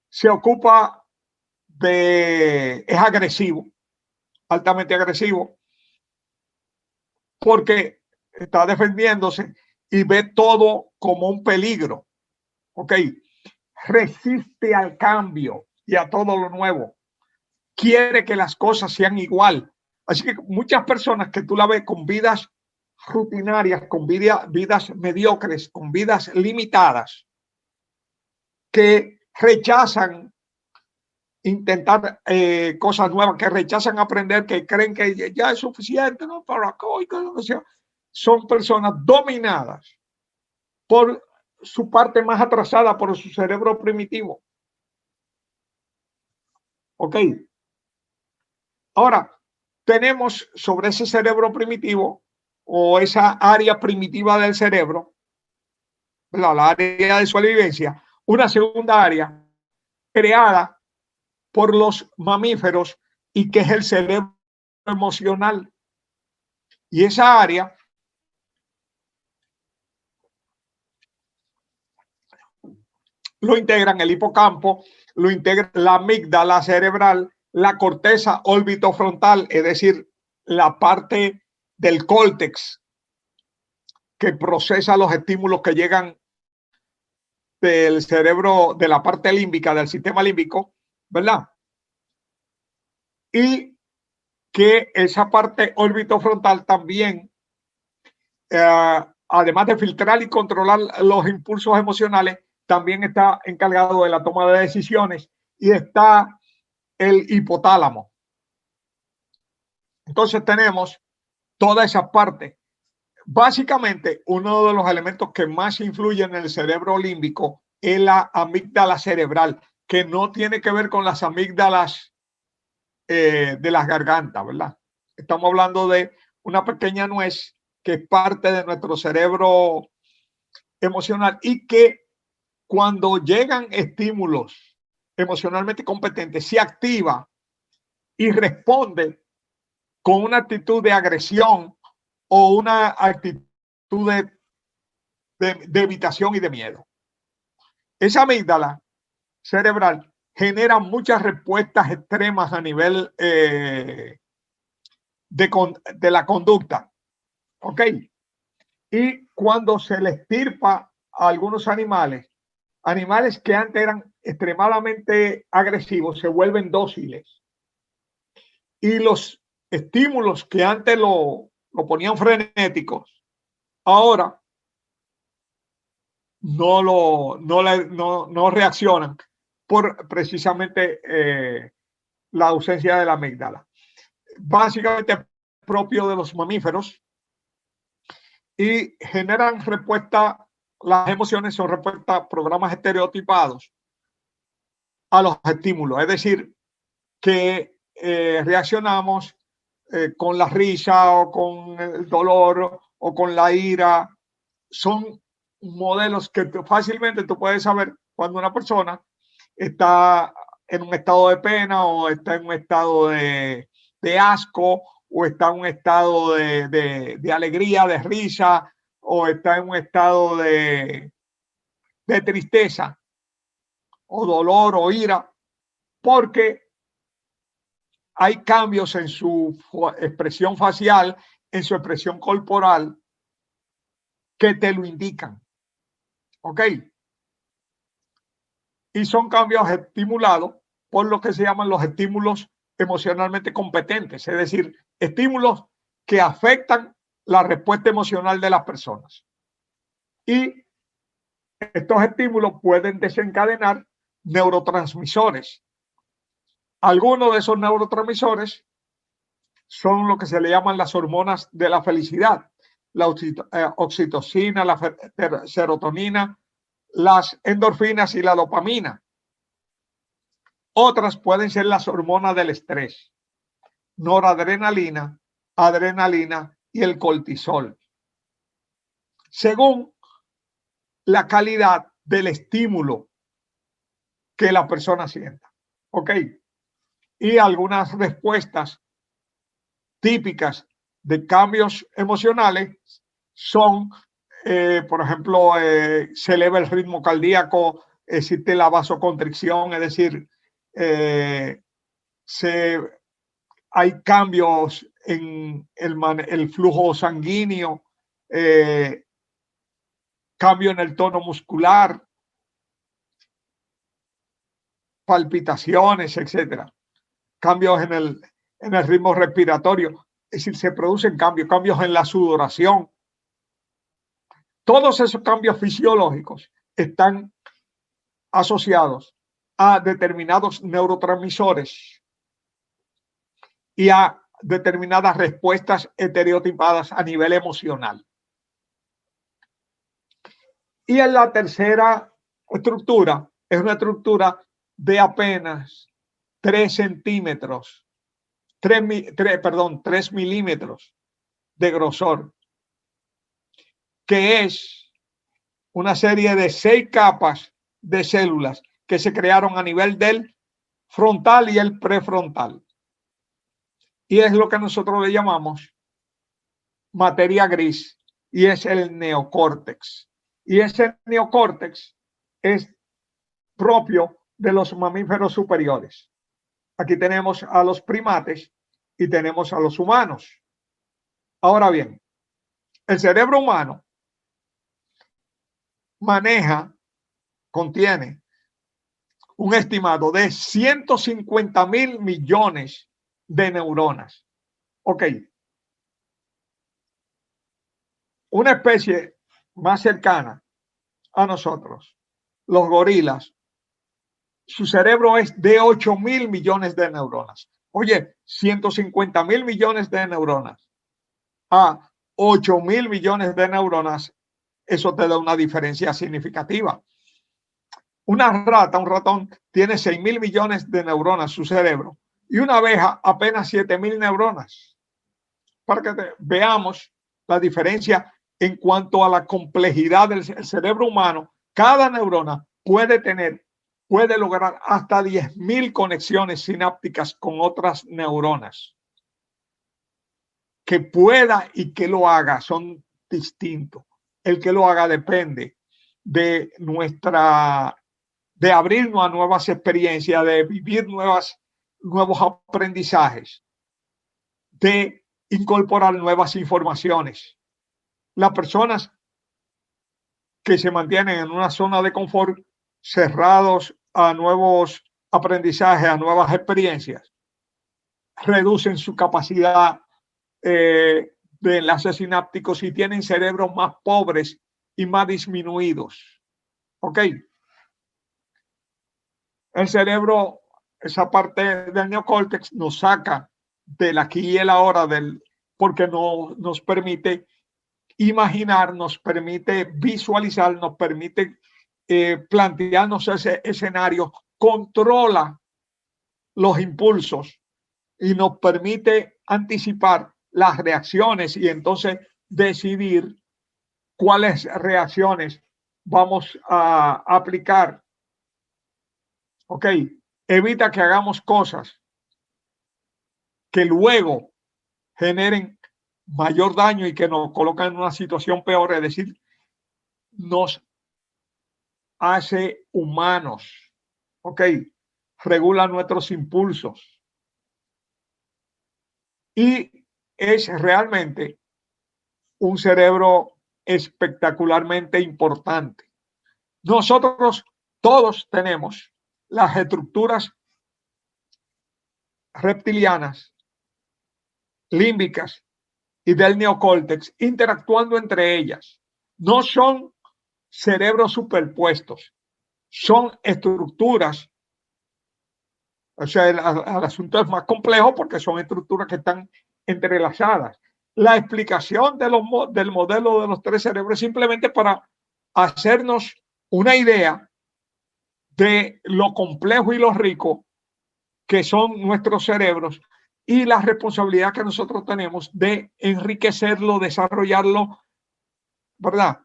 se ocupa es agresivo, altamente agresivo, porque está defendiéndose y ve todo como un peligro. Ok, resiste al cambio y a todo lo nuevo. Quiere que las cosas sean igual. Así que muchas personas que tú la ves con vidas rutinarias, con vidas mediocres, con vidas limitadas, que rechazan intentar cosas nuevas, que rechazan aprender, que creen que ya es suficiente, ¿no? Para acá, son personas dominadas por su parte más atrasada, por su cerebro primitivo. ¿Ok? Ahora, tenemos sobre ese cerebro primitivo o esa área primitiva del cerebro, la área de sobrevivencia, una segunda área creada por los mamíferos y que es el cerebro emocional. Y esa área lo integran el hipocampo, lo integra la amígdala cerebral, la corteza orbitofrontal, es decir, la parte del córtex que procesa los estímulos que llegan del cerebro, de la parte límbica, del sistema límbico, ¿verdad? Y que esa parte orbitofrontal también, además de filtrar y controlar los impulsos emocionales, también está encargado de la toma de decisiones y está el hipotálamo. Entonces tenemos toda esa parte. Básicamente, uno de los elementos que más influyen en el cerebro límbico es la amígdala cerebral, que no tiene que ver con las amígdalas de las gargantas, ¿verdad? Estamos hablando de una pequeña nuez que es parte de nuestro cerebro emocional y que cuando llegan estímulos emocionalmente competentes se activa y responde con una actitud de agresión o una actitud de evitación y de miedo. Esa amígdala cerebral genera muchas respuestas extremas a nivel de la conducta. ¿Ok? Y cuando se le extirpa a algunos animales, animales que antes eran extremadamente agresivos, se vuelven dóciles. Y los estímulos que antes lo ponían frenéticos, ahora no reaccionan por precisamente la ausencia de la amígdala. Básicamente propio de los mamíferos y generan respuesta, las emociones son respuesta a programas estereotipados a los estímulos, es decir, que reaccionamos con la risa o con el dolor o con la ira. Son modelos que fácilmente tú puedes saber cuando una persona está en un estado de pena o está en un estado de asco o está en un estado de alegría, de risa o está en un estado de tristeza o dolor o ira, porque hay cambios en su expresión facial, en su expresión corporal que te lo indican. ¿Ok? Y son cambios estimulados por lo que se llaman los estímulos emocionalmente competentes, es decir, estímulos que afectan la respuesta emocional de las personas. Y estos estímulos pueden desencadenar neurotransmisores. Algunos de esos neurotransmisores son lo que se le llaman las hormonas de la felicidad, la oxitocina, la serotonina, las endorfinas y la dopamina. Otras pueden ser las hormonas del estrés, noradrenalina, adrenalina y el cortisol, según la calidad del estímulo que la persona sienta. ¿Ok? Y algunas respuestas típicas de cambios emocionales son, por ejemplo, se eleva el ritmo cardíaco, existe la vasoconstricción, es decir, hay cambios en el flujo sanguíneo, cambio en el tono muscular, palpitaciones, etcétera, cambios en el ritmo respiratorio, es decir, se producen cambios en la sudoración. Todos esos cambios fisiológicos están asociados a determinados neurotransmisores y a determinadas respuestas estereotipadas a nivel emocional. Y en la tercera estructura es una estructura de apenas 3 centímetros, 3 milímetros de grosor, que es una serie de 6 capas de células que se crearon a nivel del frontal y el prefrontal. Y es lo que nosotros le llamamos materia gris, y es el neocórtex. Y ese neocórtex es propio de los mamíferos superiores. Aquí tenemos a los primates y tenemos a los humanos. Ahora bien, el cerebro humano contiene un estimado de 150.000 millones de neuronas. Ok. Una especie más cercana a nosotros, los gorilas, su cerebro es de 8.000 millones de neuronas. Oye, 150.000 millones de neuronas a 8.000 millones de neuronas, eso te da una diferencia significativa. Una rata, un ratón, tiene 6.000 millones de neuronas en su cerebro y una abeja apenas 7.000 neuronas. Para que veamos la diferencia en cuanto a la complejidad del cerebro humano. Cada neurona puede lograr hasta 10.000 conexiones sinápticas con otras neuronas. Que pueda y que lo haga son distintos. El que lo haga depende de de abrirnos a nuevas experiencias, de vivir nuevos aprendizajes, de incorporar nuevas informaciones. Las personas que se mantienen en una zona de confort, cerrados a nuevos aprendizajes, a nuevas experiencias, reducen su capacidad de enlaces sinápticos y tienen cerebros más pobres y más disminuidos. ¿Ok? El cerebro, esa parte del neocórtex, nos saca del aquí y el ahora, porque nos permite imaginar, nos permite visualizar, nos permite plantearnos ese escenario, controla los impulsos y nos permite anticipar las reacciones y entonces decidir cuáles reacciones vamos a aplicar. Ok, evita que hagamos cosas que luego generen mayor daño y que nos colocan en una situación peor, es decir, nos hace humanos, ¿ok? Regula nuestros impulsos y es realmente un cerebro espectacularmente importante. Nosotros todos tenemos las estructuras reptilianas, límbicas y del neocórtex interactuando entre ellas. No son cerebros superpuestos, son estructuras. O sea, el asunto es más complejo porque son estructuras que están entrelazadas. La explicación del modelo de los 3 cerebros es simplemente para hacernos una idea de lo complejo y lo rico que son nuestros cerebros y la responsabilidad que nosotros tenemos de enriquecerlo, desarrollarlo, ¿verdad?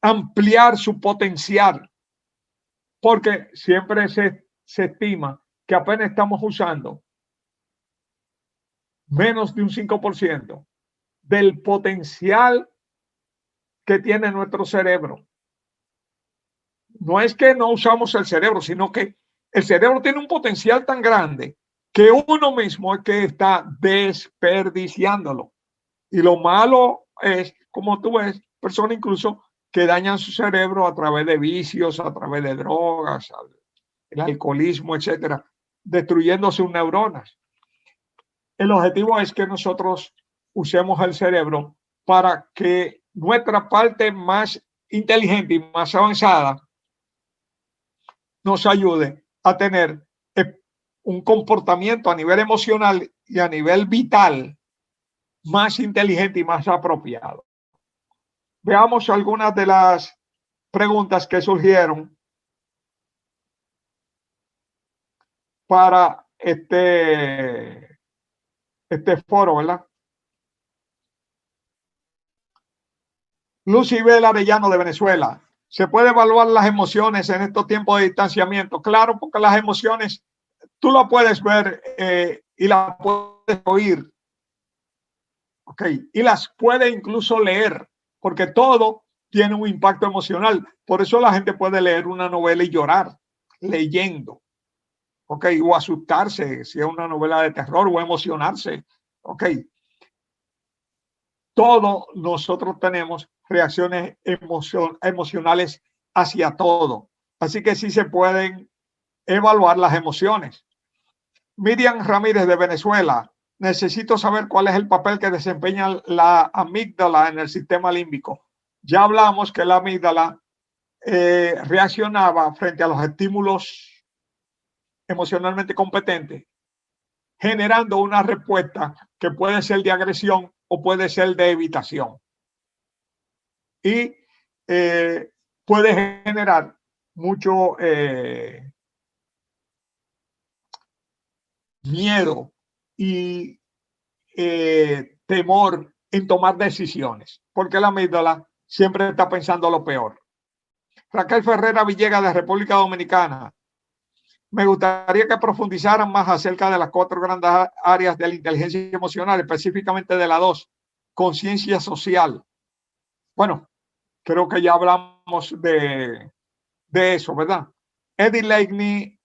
Ampliar su potencial, porque siempre se estima que apenas estamos usando menos de un 5% del potencial que tiene nuestro cerebro. No es que no usamos el cerebro, sino que el cerebro tiene un potencial tan grande que uno mismo es que está desperdiciándolo. Y lo malo es, como tú ves, personas incluso que dañan su cerebro a través de vicios, a través de drogas, el alcoholismo, etcétera, destruyendo sus neuronas. El objetivo es que nosotros usemos el cerebro para que nuestra parte más inteligente y más avanzada nos ayude a tener un comportamiento a nivel emocional y a nivel vital más inteligente y más apropiado. Veamos algunas de las preguntas que surgieron para este foro, ¿verdad? Lucibel Arellano de Venezuela. ¿Se puede evaluar las emociones en estos tiempos de distanciamiento? Claro, porque las emociones tú las puedes ver y las puedes oír. Ok, y las puede incluso leer, porque todo tiene un impacto emocional. Por eso la gente puede leer una novela y llorar leyendo. Ok, o asustarse si es una novela de terror o emocionarse. Ok, todos nosotros tenemos reacciones emocionales hacia todo. Así que sí se pueden evaluar las emociones. Miriam Ramírez de Venezuela. Necesito saber cuál es el papel que desempeña la amígdala en el sistema límbico. Ya hablamos que la amígdala reaccionaba frente a los estímulos emocionalmente competentes, generando una respuesta que puede ser de agresión o puede ser de evitación. Y puede generar mucho miedo y temor en tomar decisiones, porque la amígdala siempre está pensando lo peor. Raquel Ferrera Villegas de República Dominicana. Me gustaría que profundizaran más acerca de las 4 grandes áreas de la inteligencia emocional, específicamente de la 2, conciencia social. Bueno, creo que ya hablamos de eso, ¿verdad? Edilegni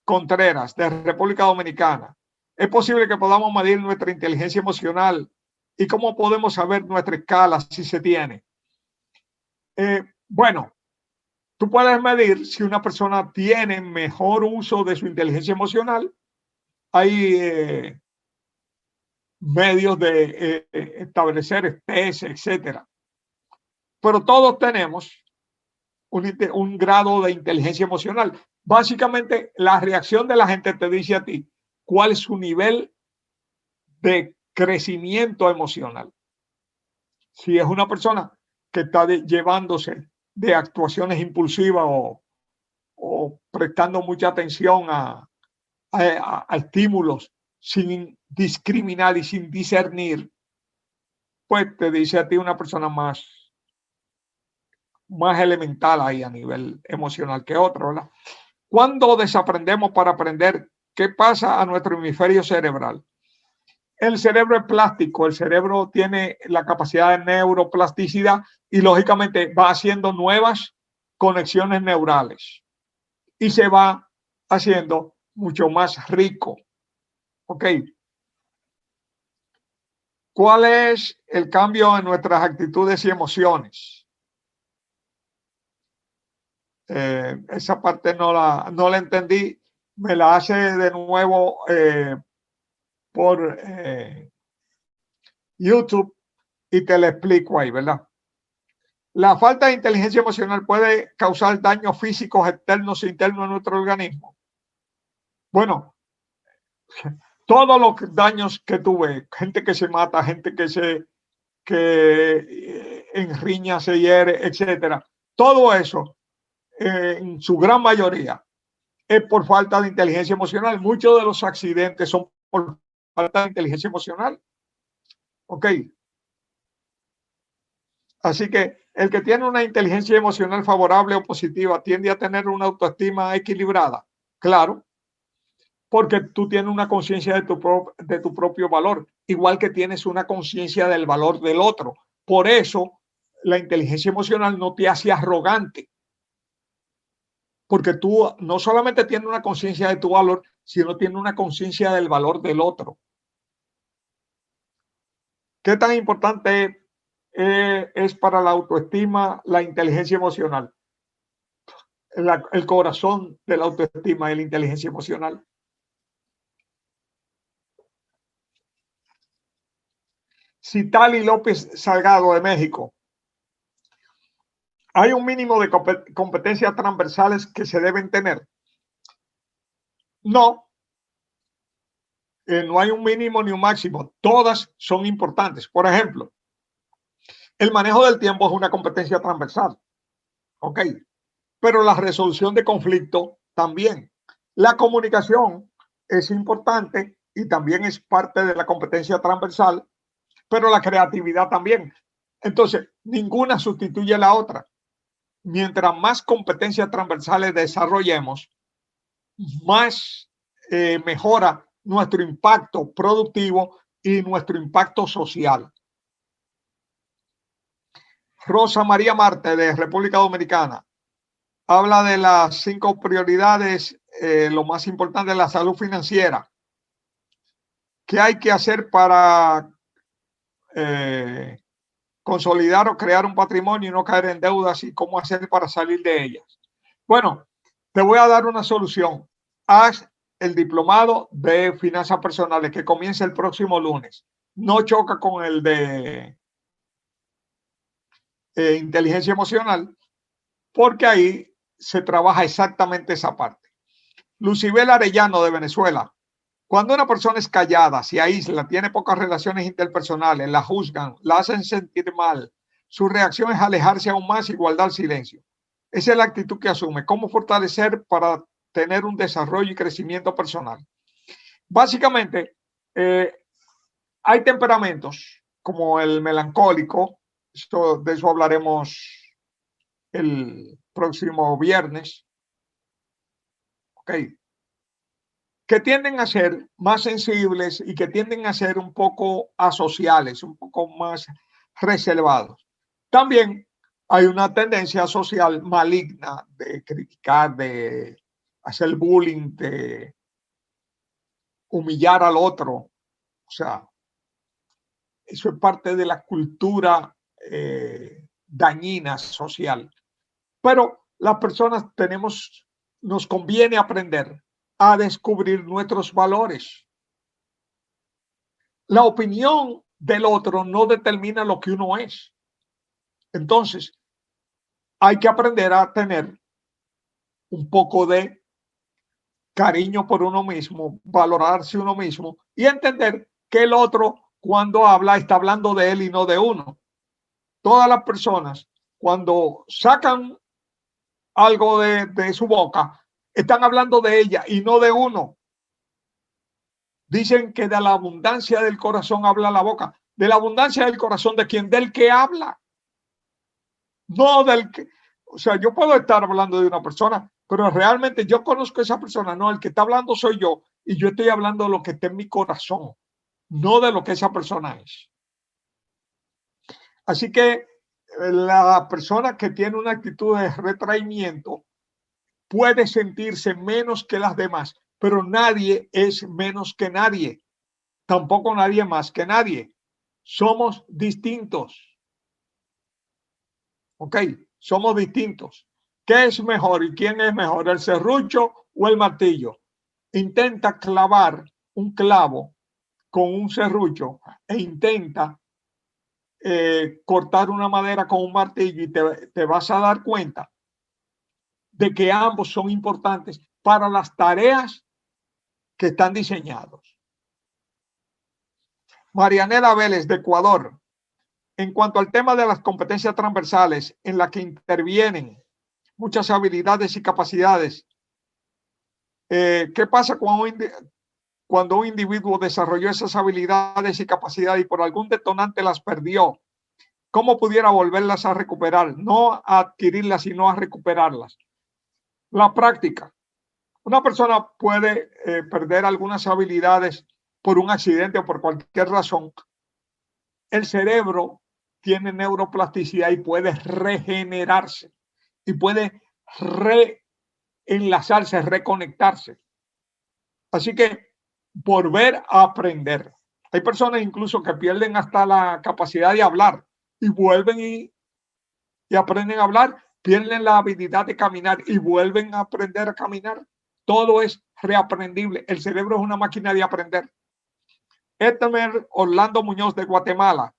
Contreras, de República Dominicana. ¿Es posible que podamos medir nuestra inteligencia emocional y cómo podemos saber nuestra escala si se tiene? Bueno, tú puedes medir si una persona tiene mejor uso de su inteligencia emocional. Hay medios de establecer test, etcétera. Pero todos tenemos un grado de inteligencia emocional. Básicamente, la reacción de la gente te dice a ti cuál es su nivel de crecimiento emocional. Si es una persona que está llevándose de actuaciones impulsivas o prestando mucha atención a estímulos sin discriminar y sin discernir, pues te dice a ti una persona más elemental ahí a nivel emocional que otro, ¿verdad? Cuando desaprendemos para aprender, ¿qué pasa a nuestro hemisferio cerebral? El cerebro es plástico, el cerebro tiene la capacidad de neuroplasticidad y lógicamente va haciendo nuevas conexiones neurales y se va haciendo mucho más rico. ¿Ok? ¿Cuál es el cambio en nuestras actitudes y emociones? Esa parte no la entendí. Me la hace de nuevo por YouTube y te la explico ahí, ¿verdad? La falta de inteligencia emocional puede causar daños físicos externos e internos en nuestro organismo. Bueno, todos los daños que tuve, gente que se mata, gente que en riña se hiere, etcétera, todo eso, en su gran mayoría, es por falta de inteligencia emocional. Muchos de los accidentes son por falta de inteligencia emocional. Ok. Así que el que tiene una inteligencia emocional favorable o positiva tiende a tener una autoestima equilibrada. Claro, porque tú tienes una conciencia de tu propio valor, igual que tienes una conciencia del valor del otro. Por eso la inteligencia emocional no te hace arrogante, porque tú no solamente tienes una conciencia de tu valor, sino tienes una conciencia del valor del otro. ¿Qué tan importante es para la autoestima la inteligencia emocional? El corazón de la autoestima y la inteligencia emocional. Citali López Salgado de México. ¿Hay un mínimo de competencias transversales que se deben tener? No, no hay un mínimo ni un máximo. Todas son importantes. Por ejemplo, el manejo del tiempo es una competencia transversal. Ok. Pero la resolución de conflicto también. La comunicación es importante y también es parte de la competencia transversal, pero la creatividad también. Entonces, ninguna sustituye a la otra. Mientras más competencias transversales desarrollemos, más mejora nuestro impacto productivo y nuestro impacto social. Rosa María Marte, de República Dominicana, habla de las 5 prioridades, lo más importante es la salud financiera. ¿Qué hay que hacer para consolidar o crear un patrimonio y no caer en deudas y cómo hacer para salir de ellas? Bueno, te voy a dar una solución. Haz el diplomado de finanzas personales que comienza el próximo lunes. No choca con el de inteligencia emocional, porque ahí se trabaja exactamente esa parte. Lucibel Arellano, de Venezuela. Cuando una persona es callada, se aísla, tiene pocas relaciones interpersonales, la juzgan, la hacen sentir mal, su reacción es alejarse aún más y guardar silencio. Esa es la actitud que asume. ¿Cómo fortalecer para tener un desarrollo y crecimiento personal? Básicamente, hay temperamentos como el melancólico, de eso hablaremos el próximo viernes, ¿ok? Que tienden a ser más sensibles y que tienden a ser un poco asociales, un poco más reservados. También hay una tendencia social maligna de criticar, de hacer bullying, de humillar al otro. O sea, eso es parte de la cultura dañina social. Pero las personas nos conviene aprender a descubrir nuestros valores. La opinión del otro no determina lo que uno es. Entonces, hay que aprender a tener un poco de cariño por uno mismo, valorarse uno mismo y entender que el otro, cuando habla, está hablando de él y no de uno. Todas las personas, cuando sacan algo de su boca, están hablando de ella y no de uno. Dicen que de la abundancia del corazón habla la boca. De la abundancia del corazón, ¿de quién? Del que habla. No del que... O sea, yo puedo estar hablando de una persona, pero realmente yo conozco a esa persona. No, el que está hablando soy yo. Y yo estoy hablando de lo que está en mi corazón, no de lo que esa persona es. Así que la persona que tiene una actitud de retraimiento puede sentirse menos que las demás, pero nadie es menos que nadie. Tampoco nadie más que nadie. Somos distintos. ¿Ok? Somos distintos. ¿Qué es mejor y quién es mejor, el serrucho o el martillo? Intenta clavar un clavo con un serrucho e intenta cortar una madera con un martillo y te vas a dar cuenta de que ambos son importantes para las tareas que están diseñados. Marianela Vélez, de Ecuador. En cuanto al tema de las competencias transversales en las que intervienen muchas habilidades y capacidades, ¿qué pasa cuando un individuo desarrolló esas habilidades y capacidades y por algún detonante las perdió? ¿Cómo pudiera volverlas a recuperar? No a adquirirlas, sino a recuperarlas. La práctica. Una persona puede perder algunas habilidades por un accidente o por cualquier razón. El cerebro tiene neuroplasticidad y puede regenerarse y puede reenlazarse, reconectarse. Así que volver a aprender. Hay personas incluso que pierden hasta la capacidad de hablar y vuelven y aprenden a hablar, pierden la habilidad de caminar y vuelven a aprender a caminar. Todo es reaprendible. El cerebro es una máquina de aprender. Etmer Orlando Muñoz, de Guatemala.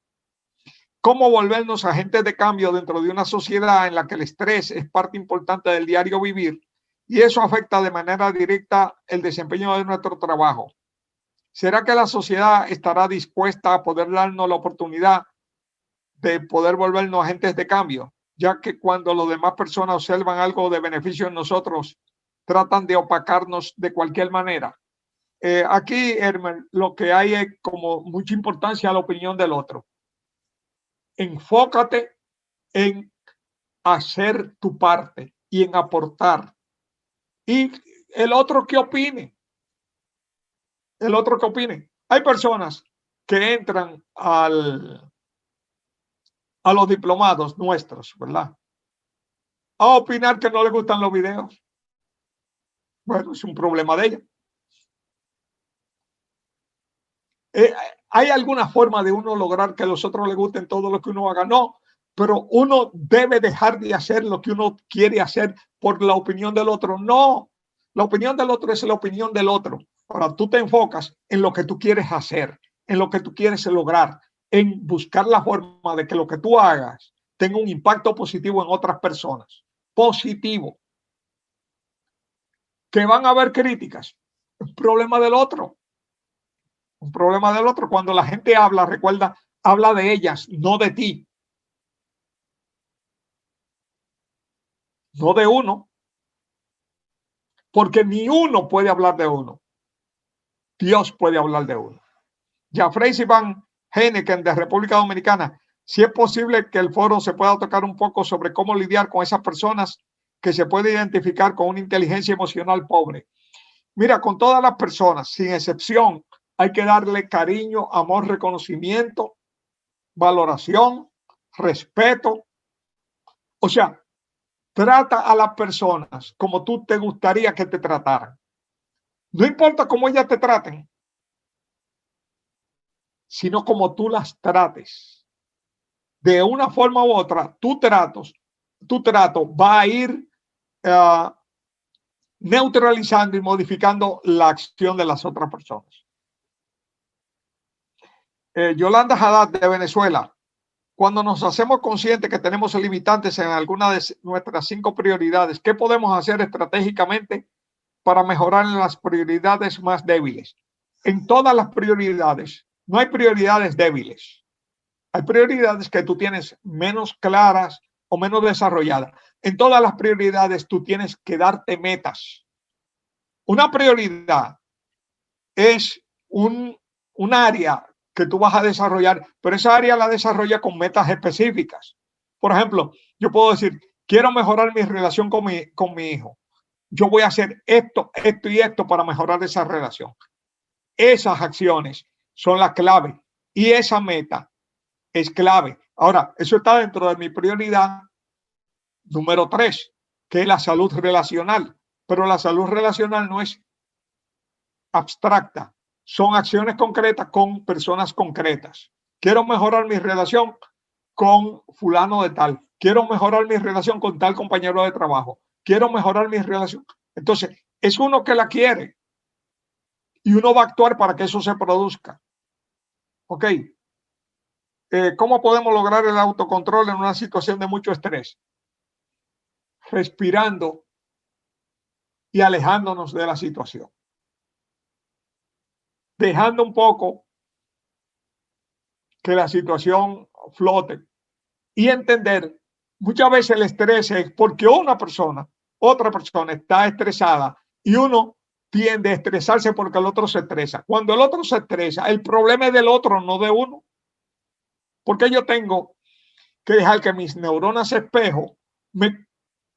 cómo volvernos agentes de cambio dentro de una sociedad en la que el estrés es parte importante del diario vivir y eso afecta de manera directa el desempeño de nuestro trabajo. ¿Será que la sociedad estará dispuesta a poder darnos la oportunidad de poder volvernos agentes de cambio? Ya que cuando las demás personas observan algo de beneficio en nosotros, tratan de opacarnos de cualquier manera. Aquí, Hermer, lo que hay es como mucha importancia a la opinión del otro. Enfócate en hacer tu parte y en aportar. Y el otro que opine, el otro que opine. Hay personas que entran a los diplomados nuestros, ¿verdad? A opinar que no les gustan los videos. Bueno, es un problema de ella. ¿Hay alguna forma de uno lograr que a los otros les gusten todo lo que uno haga? No, pero uno debe dejar de hacer lo que uno quiere hacer por la opinión del otro. No, la opinión del otro es la opinión del otro. Ahora tú te enfocas en lo que tú quieres hacer, en lo que tú quieres lograr, en buscar la forma de que lo que tú hagas tenga un impacto positivo en otras personas. Positivo. Que van a haber críticas. Es un problema del otro. Un problema del otro. Cuando la gente habla, recuerda, habla de ellas, no de ti. No de uno. Porque ni uno puede hablar de uno. Dios puede hablar de uno. Jeffrey Van Heineken de República Dominicana. Si es posible que el foro se pueda tocar un poco sobre cómo lidiar con esas personas que se puede identificar con una inteligencia emocional pobre. Mira, con todas las personas, sin excepción, hay que darle cariño, amor, reconocimiento, valoración, respeto. O sea, trata a las personas como tú te gustaría que te trataran. No importa cómo ellas te traten, sino como tú las trates. De una forma u otra, tu trato va a ir neutralizando y modificando la acción de las otras personas. Yolanda Haddad de Venezuela. Cuando nos hacemos conscientes que tenemos limitantes en alguna de nuestras 5 prioridades, ¿qué podemos hacer estratégicamente para mejorar en las prioridades más débiles? En todas las prioridades, no hay prioridades débiles. Hay prioridades que tú tienes menos claras o menos desarrolladas. En todas las prioridades tú tienes que darte metas. Una prioridad es un área que tú vas a desarrollar, pero esa área la desarrolla con metas específicas. Por ejemplo, yo puedo decir, quiero mejorar mi relación con mi hijo. Yo voy a hacer esto, esto y esto para mejorar esa relación. Esas acciones son la clave y esa meta es clave. Ahora, eso está dentro de mi prioridad número 3, que es la salud relacional. Pero la salud relacional no es abstracta, son acciones concretas con personas concretas. Quiero mejorar mi relación con fulano de tal. Quiero mejorar mi relación con tal compañero de trabajo. Quiero mejorar mi relación. Entonces, es uno que la quiere y uno va a actuar para que eso se produzca. Ok. ¿Cómo podemos lograr el autocontrol en una situación de mucho estrés? Respirando y alejándonos de la situación. Dejando un poco que la situación flote y entender, muchas veces el estrés es porque otra persona está estresada y uno tiende a estresarse porque el otro se estresa. Cuando el otro se estresa, el problema es del otro, no de uno. Porque yo tengo que dejar que mis neuronas espejo me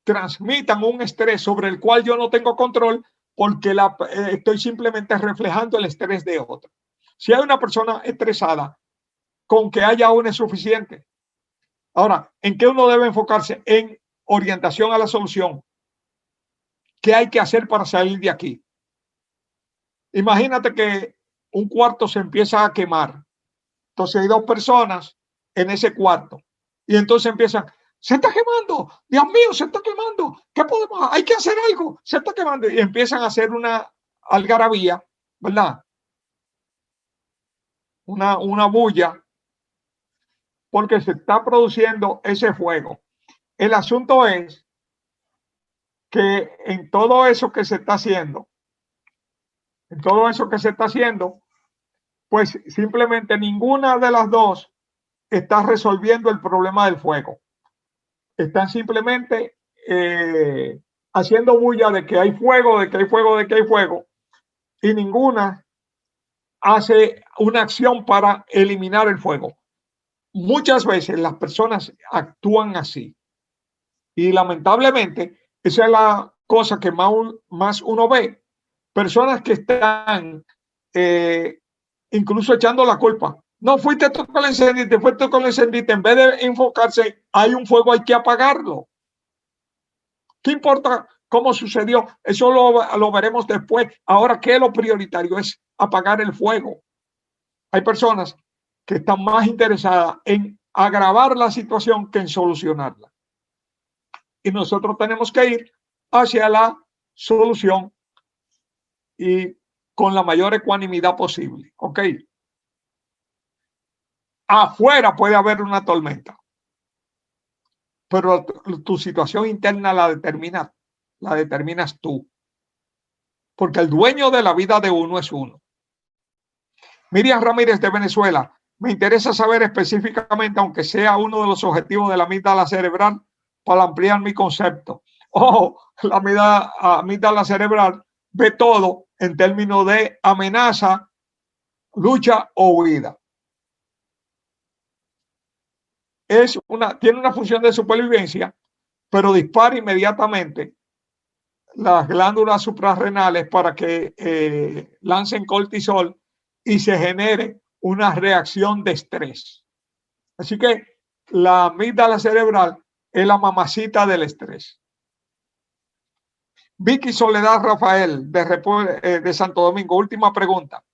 transmitan un estrés sobre el cual yo no tengo control porque estoy simplemente reflejando el estrés de otro. Si hay una persona estresada, con que haya una es suficiente. Ahora, ¿en qué uno debe enfocarse? En orientación a la solución. ¿Qué hay que hacer para salir de aquí? Imagínate que un cuarto se empieza a quemar. Entonces hay 2 personas en ese cuarto. Y entonces empiezan, se está quemando, Dios mío, se está quemando. ¿Qué podemos hacer? Hay que hacer algo, se está quemando. Y empiezan a hacer una algarabía, ¿verdad? Una bulla. porque se está produciendo ese fuego. El asunto es que en todo eso que se está haciendo, pues simplemente ninguna de las dos está resolviendo el problema del fuego. Están simplemente haciendo bulla de que hay fuego, de que hay fuego, de que hay fuego, y ninguna hace una acción para eliminar el fuego. Muchas veces las personas actúan así y lamentablemente esa es la cosa que más uno ve. Personas que están incluso echando la culpa. No fuiste tú que lo encendiste, fuiste tú que lo encendiste. En vez de enfocarse, hay un fuego, hay que apagarlo. ¿Qué importa cómo sucedió? Eso lo veremos después. Ahora, ¿qué es lo prioritario? Es apagar el fuego. Hay personas que están más interesadas en agravar la situación que en solucionarla. Y nosotros tenemos que ir hacia la solución y con la mayor ecuanimidad posible. ¿Ok? Afuera puede haber una tormenta, pero tu situación interna la determinas tú. Porque el dueño de la vida de uno es uno. Miriam Ramírez de Venezuela. Me interesa saber específicamente, aunque sea uno de los objetivos de la amígdala cerebral, para ampliar mi concepto. La amígdala cerebral ve todo en términos de amenaza, lucha o huida. Tiene una función de supervivencia, pero dispara inmediatamente las glándulas suprarrenales para que lancen cortisol y se genere una reacción de estrés. Así que la amígdala cerebral es la mamacita del estrés. Vicky Soledad Rafael de Santo Domingo, última pregunta.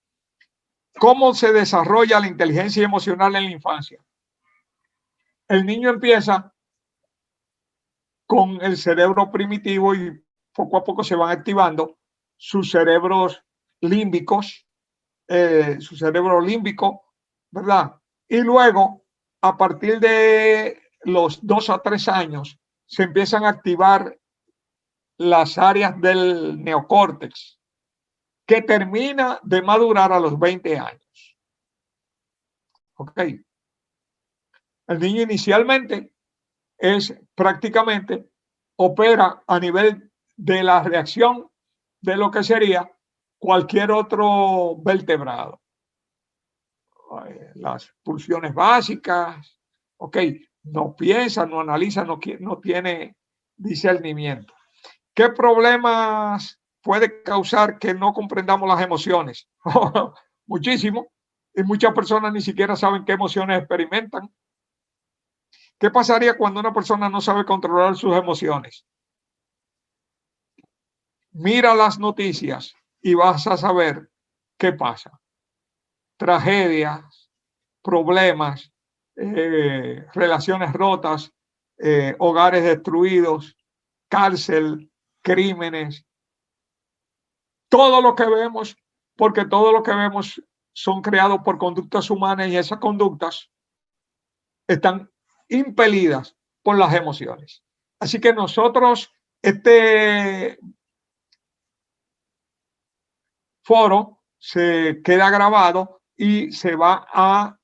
¿Cómo se desarrolla la inteligencia emocional en la infancia? El niño empieza con el cerebro primitivo y poco a poco se van activando sus cerebros límbicos, su cerebro límbico, ¿verdad? Y luego, a partir de los 2 a 3 años, se empiezan a activar las áreas del neocórtex, que termina de madurar a los 20 años. ¿Ok? El niño inicialmente prácticamente opera a nivel de la reacción de lo que sería cualquier otro vertebrado. Las pulsiones básicas, ok, no piensa, no analiza, no tiene discernimiento. ¿Qué problemas puede causar que no comprendamos las emociones? Muchísimo. Y muchas personas ni siquiera saben qué emociones experimentan. ¿Qué pasaría cuando una persona no sabe controlar sus emociones? Mira las noticias y vas a saber qué pasa. Tragedias, problemas, relaciones rotas, hogares destruidos, cárcel, crímenes. Todo lo que vemos, porque todo lo que vemos son creados por conductas humanas y esas conductas están impelidas por las emociones. Así que nosotros, este foro se queda grabado y se va a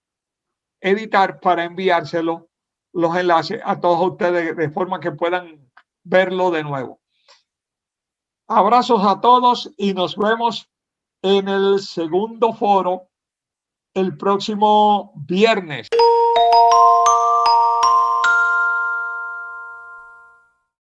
editar para enviárselo los enlaces a todos ustedes de forma que puedan verlo de nuevo. Abrazos a todos y nos vemos en el segundo foro el próximo viernes.